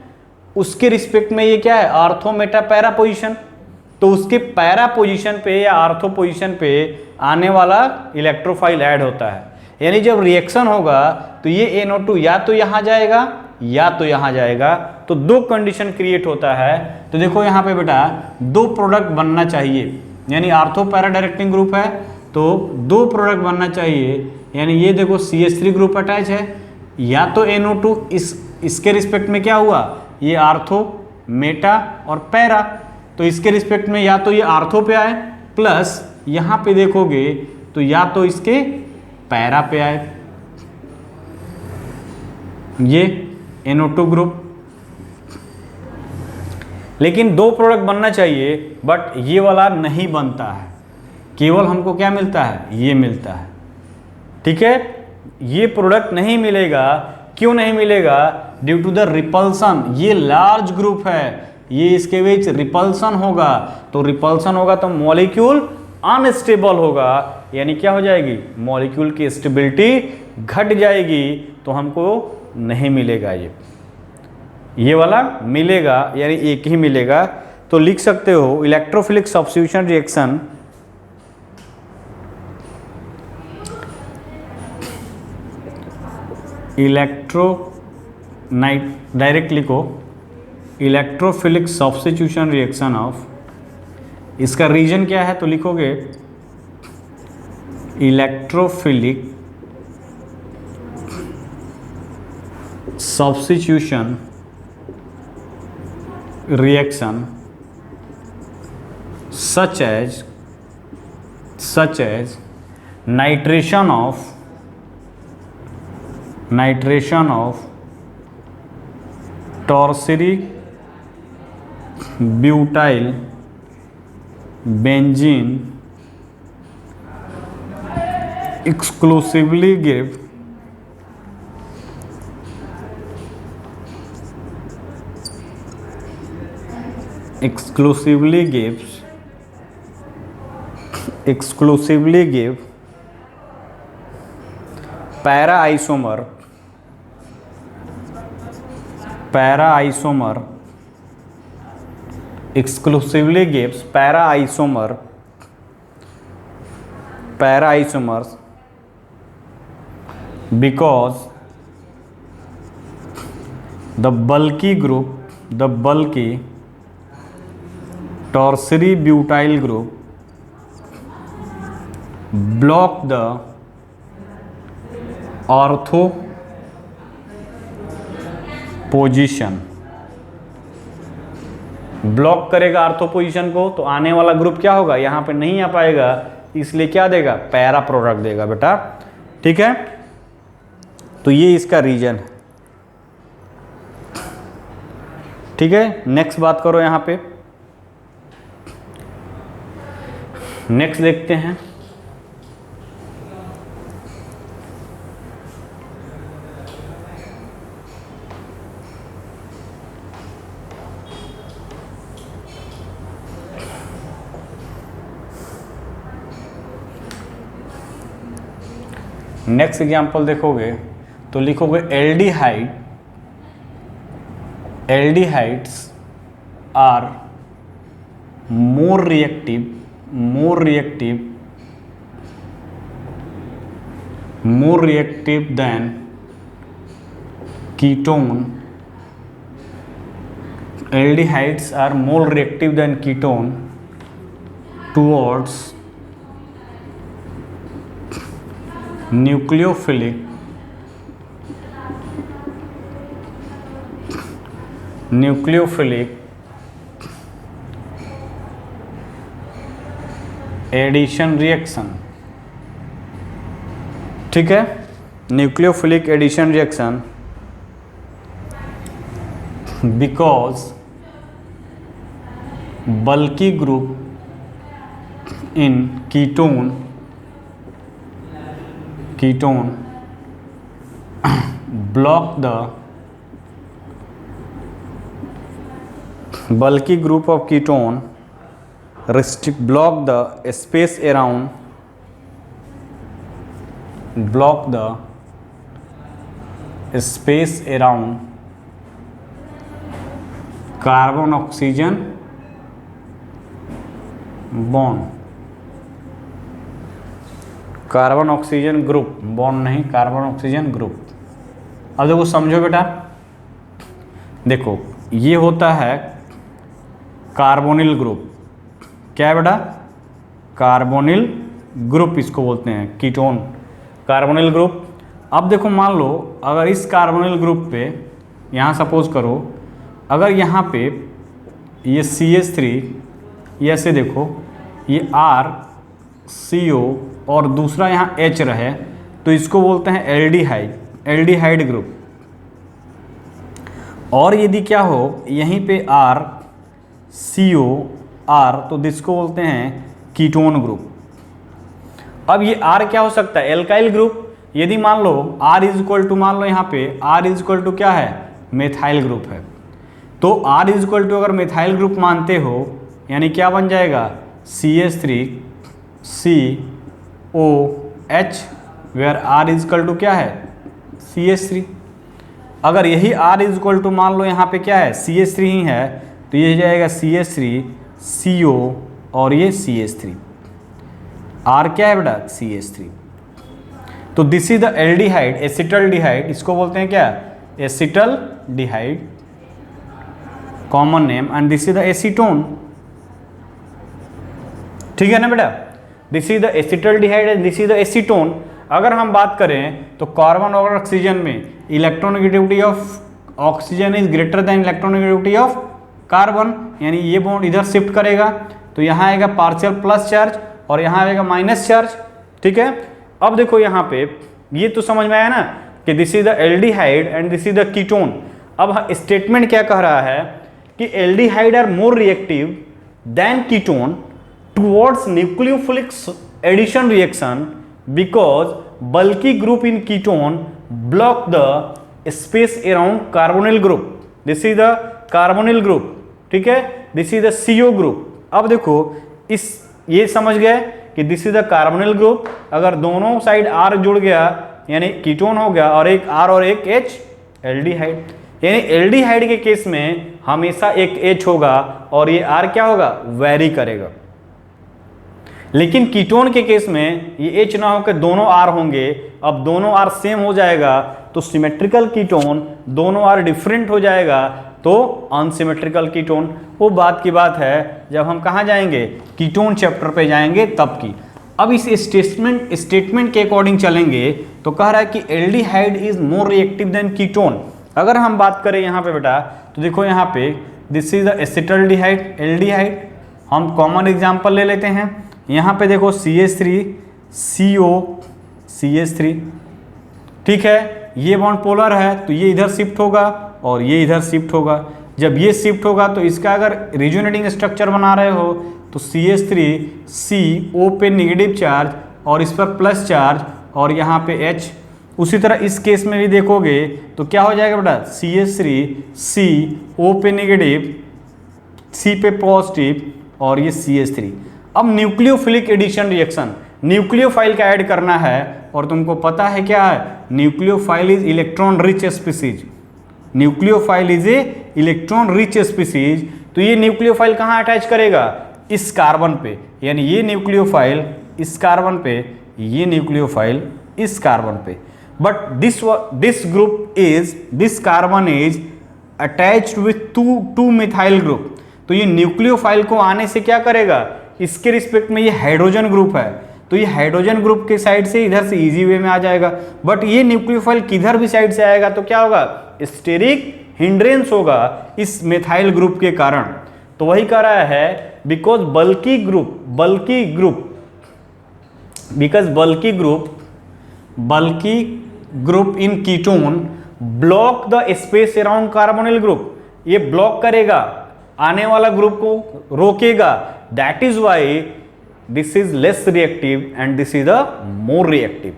उसके रिस्पेक्ट में ये क्या है, आर्थो मेटा पैरा पोजीशन। तो उसके पैरा पोजीशन पे या आर्थो पोजीशन पे आने वाला इलेक्ट्रोफाइल ऐड होता है। यानी जब रिएक्शन होगा तो ये NO2 या तो यहाँ जाएगा या तो यहाँ जाएगा। तो दो कंडीशन क्रिएट होता है। तो देखो यहाँ पे बेटा दो प्रोडक्ट बनना चाहिए, यानी आर्थो पैरा डायरेक्टिंग ग्रुप है तो दो प्रोडक्ट बनना चाहिए। यानी ये देखो CH3 ग्रुप अटैच है, या तो NO2 इसके रिस्पेक्ट में क्या हुआ, ये आर्थो मेटा और पैरा, तो इसके रिस्पेक्ट में या तो ये आर्थो पे आए, प्लस यहाँ पे देखोगे तो या तो इसके पैरा पे आए, ये NO2 ग्रुप। लेकिन दो प्रोडक्ट बनना चाहिए, बट ये वाला नहीं बनता है, केवल हमको क्या मिलता है, ये मिलता है। ठीक है, ये प्रोडक्ट नहीं मिलेगा। क्यों नहीं मिलेगा? Due to the repulsion. ये लार्ज ग्रुप है, ये इसके बीच रिपल्सन होगा, तो रिपल्सन होगा तो मॉलिक्यूल अनस्टेबल होगा, यानी क्या हो जाएगी? मॉलिक्यूल की स्टेबिलिटी घट जाएगी, तो हमको नहीं मिलेगा। ये वाला मिलेगा, यानी एक ही मिलेगा। तो लिख सकते हो इलेक्ट्रोफिलिक सब्स्टिट्यूशन रिएक्शन डायरेक्ट लिखो, इलेक्ट्रोफिलिक सब्स्टिट्यूशन रिएक्शन ऑफ, इसका रीजन क्या है? तो लिखोगे electrophilic substitution reaction such as nitration of tertiary butyl benzene exclusively gives para isomer exclusively gives para isomers because the bulky tertiary butyl group block the ortho position, block करेगा ortho position को, तो आने वाला group क्या होगा? यहां पे नहीं आ पाएगा, इसलिए क्या देगा? पैरा प्रोडक्ट देगा बेटा। ठीक है, तो ये इसका रीजन है। ठीक है, नेक्स्ट बात करो। यहां पे नेक्स्ट देखते हैं। नेक्स्ट एग्जाम्पल देखोगे तो लिखोगे aldehydes are more reactive than ketone. Aldehydes are more reactive than ketone towards nucleophilic addition reaction. ठीक है, nucleophilic addition reaction because bulky group in ketone block the bulky group of ketone block the space around carbon oxygen bond, carbon oxygen group, bond नहीं, carbon oxygen group. अब देखो समझो बेटा, देखो ये होता है कार्बोनिल ग्रुप। क्या है बेटा? कार्बोनिल ग्रुप इसको बोलते हैं, कीटोन कार्बोनिल ग्रुप। अब देखो मान लो अगर इस कार्बोनिल ग्रुप पे यहाँ सपोज करो, अगर यहाँ पे ये CH3, ये ऐसे देखो ये RCO और दूसरा यहाँ H रहे, तो इसको बोलते हैं एल्डिहाइड ग्रुप। और यदि क्या हो यहीं पे RCOR, तो इसको बोलते हैं कीटोन ग्रुप। अब ये R क्या हो सकता है? एल्काइल ग्रुप, यदि मान लो R इज इक्वल टू, मान लो यहाँ पे R इज इक्वल टू क्या है, मेथाइल ग्रुप है, तो R इज इक्वल टू अगर मेथाइल ग्रुप मानते हो यानी क्या बन जाएगा, CH3COH, where R is equal to क्या है, CH3। अगर यही R इज इक्वल टू मान लो यहाँ पे क्या है, CH3 ही है, तो ये जाएगा CH3CO और ये CH3। R क्या है बेटा, CH3। तो this is the aldehyde, acetaldehyde, इसको बोलते हैं क्या, acetaldehyde, common name, and this is the acetone. ठीक है ना बेटा, this is the acetaldehyde and this is the acetone. अगर हम बात करें तो कार्बन और ऑक्सीजन में electronegativity of oxygen is greater than electronegativity of carbon, यानी ये बॉन्ड इधर शिफ्ट करेगा, तो यहाँ आएगा पार्शियल प्लस चार्ज और यहाँ आएगा माइनस चार्ज। ठीक है, अब देखो यहाँ पे ये तो समझ में आया ना कि this is the aldehyde and this is the ketone. अब स्टेटमेंट क्या कह रहा है कि aldehyde are more reactive than ketone towards nucleophilic addition reaction because bulky group in ketone block the space around carbonyl group. This is the carbonyl group, ठीक है, this is the CO group. अब देखो इस ये समझ गए कि this is the carbonyl group, अगर दोनों साइड R जुड़ गया यानी कीटोन हो गया और एक R और एक H, एल्डिहाइड। यानी एल्डिहाइड के केस में हमेशा एक H होगा और ये R क्या होगा, वेरी करेगा। लेकिन कीटोन के केस में ये H ना होकर दोनों R होंगे। अब दोनों R सेम हो जाएगा तो सिमेट्रिकल कीटोन, दोनों R डिफरेंट हो जाएगा तो अनसिमेट्रिकल कीटोन। वो बात की बात है जब हम कहाँ जाएंगे, कीटोन चैप्टर पे जाएंगे तब की। अब इस स्टेटमेंट के अकॉर्डिंग चलेंगे तो कह रहा है कि aldehyde is more reactive than ketone. अगर हम बात करें यहाँ पे बेटा तो देखो यहाँ पे this is the acetaldehyde, aldehyde. हम कॉमन एग्जांपल ले लेते हैं। यहाँ पे देखो CH3CO CH3, ठीक है, ये बॉन्ड पोलर है तो ये इधर शिफ्ट होगा और ये इधर शिफ्ट होगा। जब ये शिफ्ट होगा तो इसका अगर रिजोनेटिंग स्ट्रक्चर बना रहे हो तो CH3CO पे नेगेटिव चार्ज और इस पर प्लस चार्ज और यहाँ पे H। उसी तरह इस केस में भी देखोगे तो क्या हो जाएगा बेटा, CH3CO पे नेगेटिव, C पे पॉजिटिव और ये CH3। अब न्यूक्लियोफिलिक एडिशन रिएक्शन, न्यूक्लियोफाइल का ऐड करना है और तुमको पता है क्या है, nucleophile is electron rich species, nucleophile is a electron rich species. तो ये न्यूक्लियोफाइल कहाँ अटैच करेगा, इस कार्बन पे, यानी ये न्यूक्लियोफाइल इस कार्बन पे, ये न्यूक्लियोफाइल इस कार्बन पे। But this group is, this carbon is attached with two methyl group. तो ये न्यूक्लियोफाइल को आने से क्या करेगा, इसके रिस्पेक्ट में ये हाइड्रोजन ग्रुप है तो ये हाइड्रोजन ग्रुप के साइड से इधर से इजी वे में आ जाएगा। बट ये न्यूक्लियोफाइल किधर भी साइड से आएगा तो क्या होगा, स्टेरिक हिंड्रेंस होगा इस मिथाइल ग्रुप के कारण। तो वही कह रहा है because bulky group in ketone block the space around carbonyl group. ये ब्लॉक करेगा, आने वाला ग्रुप को रोकेगा। That is why this is less reactive and this is the more reactive.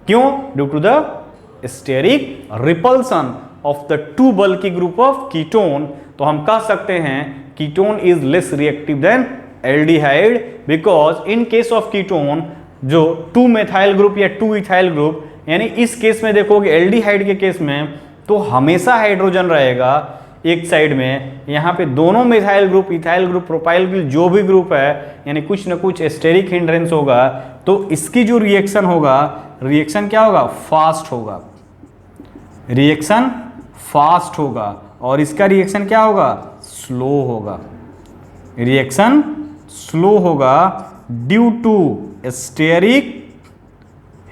क्यों, due to the steric repulsion of the two bulky group of ketone. तो हम कह सकते हैं ketone is less reactive than aldehyde because in case of ketone जो two methyl group या two ethyl group, यानी इस केस में देखोगे एल्डिहाइड के केस में तो हमेशा हाइड्रोजन रहेगा एक साइड में, यहाँ पे दोनों methyl group, ethyl group, propyl group जो भी ग्रुप है यानी कुछ ना कुछ स्टेरिक हिंड्रेंस होगा। तो इसकी जो रिएक्शन होगा, रिएक्शन क्या होगा, फास्ट होगा, रिएक्शन फास्ट होगा और इसका रिएक्शन क्या होगा, स्लो होगा, रिएक्शन स्लो होगा due to steric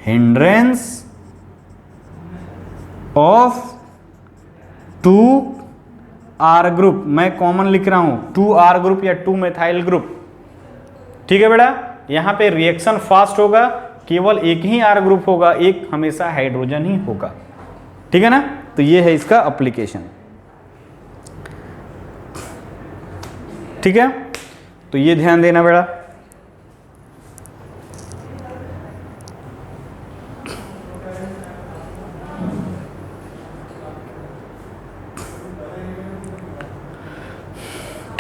hindrance of two R group. मैं कॉमन लिख रहा हूं 2R ग्रुप या 2 मेथाइल ग्रुप। ठीक है बेटा, यहां पे रिएक्शन फास्ट होगा, केवल एक ही R ग्रुप होगा, एक हमेशा हाइड्रोजन ही होगा। ठीक है ना, तो ये है इसका एप्लीकेशन। ठीक है, तो ये ध्यान देना बेटा।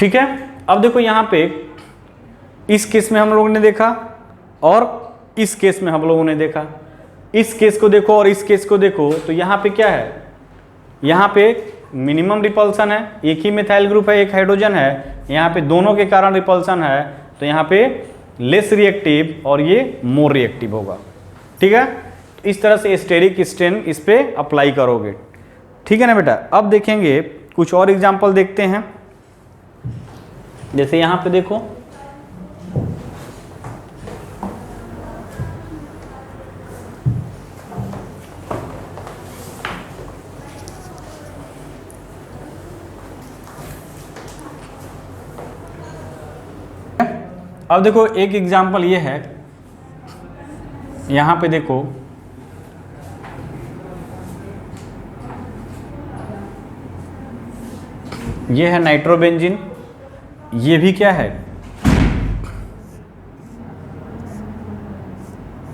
ठीक है। अब देखो यहाँ पे इस केस में हम लोगों ने देखा और इस केस में हम लोगों ने देखा, इस केस को देखो और इस केस को देखो, तो यहाँ पे क्या है, यहाँ पे मिनिमम रिपल्सन है, एक ही मिथाइल ग्रुप है, एक हाइड्रोजन है, यहाँ पे दोनों के कारण रिपल्सन है, तो यहाँ पे लेस रिएक्टिव और ये मोर रिएक्टिव होगा। ठीक है, तो इस तरह से स्टेरिक स्ट्रेन इस पे अप्लाई करोगे। ठीक है ना बेटा। अब देखेंगे कुछ और एग्जांपल देखते हैं, जैसे यहाँ पे देखो अब देखो एक एग्जांपल ये है, यहाँ पे देखो ये है नाइट्रोबेंजीन, ये भी क्या है,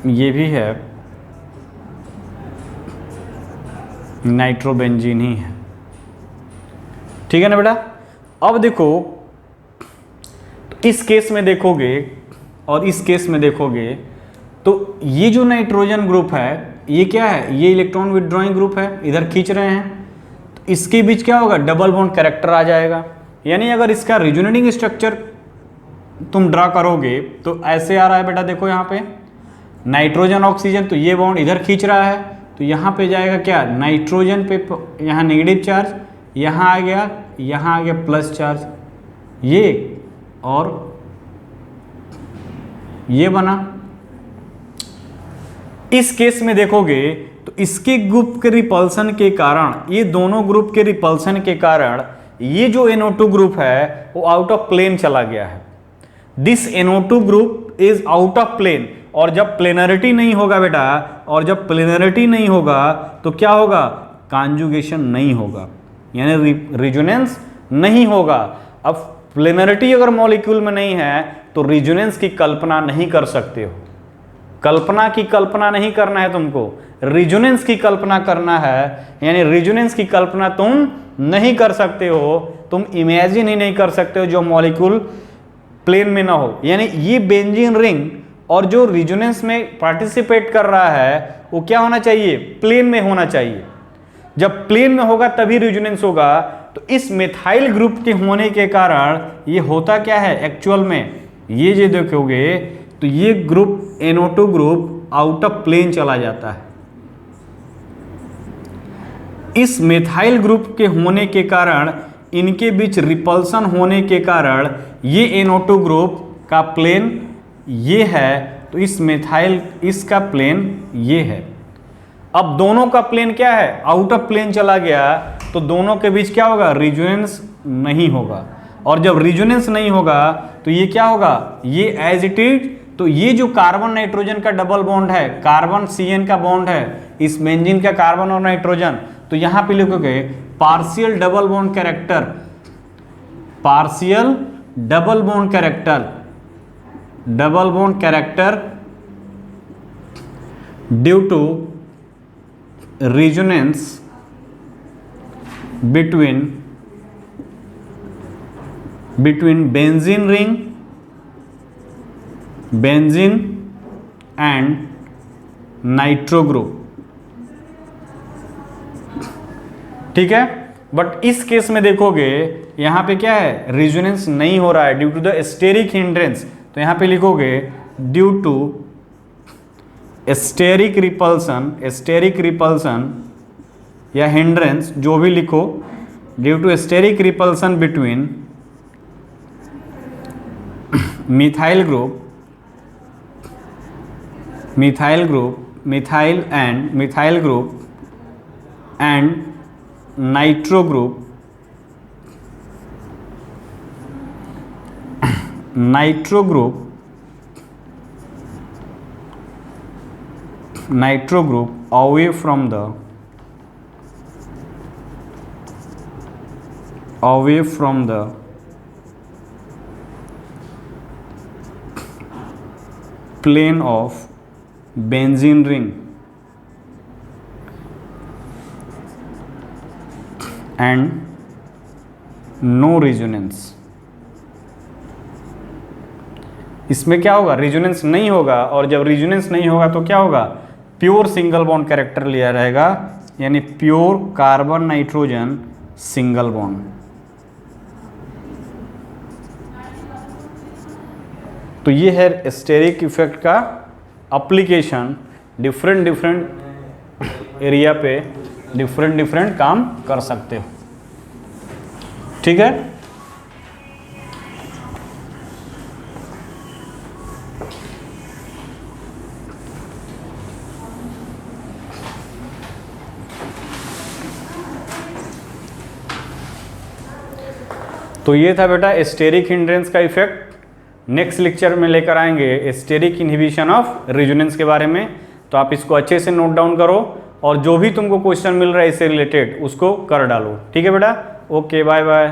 ये भी है नाइट्रोबेंजीन ही है। ठीक है ना बेटा। अब देखो इस केस में देखोगे और इस केस में देखोगे तो ये जो नाइट्रोजन ग्रुप है ये क्या है, ये इलेक्ट्रॉन विथड्रॉइंग ग्रुप है, इधर खींच रहे हैं, तो इसके बीच क्या होगा, डबल बॉन्ड कैरेक्टर आ जाएगा। यानी अगर इसका रिजोनेटिंग स्ट्रक्चर तुम ड्रा करोगे तो ऐसे आ रहा है बेटा, देखो यहाँ पे नाइट्रोजन ऑक्सीजन, तो ये बॉन्ड इधर खींच रहा है, तो यहाँ पे जाएगा क्या, नाइट्रोजन पे यहाँ नेगेटिव चार्ज, यहाँ आ गया प्लस चार्ज, ये और ये बना। इस केस में देखोगे तो इसके ग्रुप के रिपल्सन के कारण, ये दोनों ग्रुप के रिपल्सन के कारण ये जो NO2 ग्रुप है वो आउट ऑफ प्लेन चला गया है। This NO2 group is out of plane, और जब प्लेनरिटी नहीं होगा बेटा, और जब प्लेनरिटी नहीं होगा तो क्या होगा, कॉन्जुगेशन नहीं होगा, यानी रिजोनेंस नहीं होगा। अब प्लेनरिटी अगर मॉलिक्यूल में नहीं है तो रिजोनेंस की कल्पना नहीं कर सकते हो। कल्पना की कल्पना नहीं करना है तुमको, रिजोनेंस की कल्पना करना है, यानी रिजोनेंस की कल्पना तुम नहीं कर सकते हो, तुम इमेजिन ही नहीं कर सकते हो जो मॉलिक्यूल प्लेन में ना हो। यानी ये बेंजीन रिंग और जो रिजोनेंस में पार्टिसिपेट कर रहा है वो क्या होना चाहिए, प्लेन में होना चाहिए। जब प्लेन में होगा तभी रिजोनेंस होगा। तो इस मिथाइल ग्रुप के होने के कारण ये होता क्या है एक्चुअल में, ये जो देखोगे तो ये group NO2 group out of plane चला जाता है। इस मिथाइल ग्रुप के होने के कारण, इनके बीच रिपल्सन होने के कारण ये NO2 ग्रुप का प्लेन ये है, तो इस मिथाइल इसका प्लेन ये है। अब दोनों का प्लेन क्या है, आउट ऑफ प्लेन चला गया, तो दोनों के बीच क्या होगा, रिजोनेंस नहीं होगा। और जब रिजोनेंस नहीं होगा तो ये क्या होगा, ये एज इट इज, तो ये जो कार्बन नाइट्रोजन का डबल बॉन्ड है, कार्बन CN का बॉन्ड है, इस बेंजीन का कार्बन और नाइट्रोजन, तो यहां पे लिखोगे partial double bond character, partial double bond character, double bond character due to resonance between benzene ring, benzene and nitro group. ठीक है, बट इस केस में देखोगे यहां पे क्या है, रिजोनेंस नहीं हो रहा है due to the steric hindrance. तो यहां पे लिखोगे ड्यू टू स्टेरिक रिपल्सन या हिंड्रेंस, जो भी लिखो, due to steric repulsion between methyl group and nitro group, nitro group away from the plane of benzene ring and no resonance, इसमें क्या होगा, रिजोनेंस नहीं होगा, और जब रिजोनेंस नहीं होगा तो क्या होगा, प्योर सिंगल बॉन्ड कैरेक्टर लिया रहेगा, यानी pure carbon nitrogen single bond. तो ये है स्टेरिक इफेक्ट का एप्लीकेशन, डिफरेंट एरिया पे डिफरेंट काम कर सकते हो। ठीक है, तो ये था बेटा स्टेरिक हिंड्रेंस का इफेक्ट। नेक्स्ट लेक्चर में लेकर आएंगे स्टेरिक इनहिबिशन ऑफ रेजोनेंस के बारे में, तो आप इसको अच्छे से नोट डाउन करो और जो भी तुमको क्वेश्चन मिल रहा है इससे रिलेटेड उसको कर डालो। ठीक है बेटा, ओके, बाय बाय।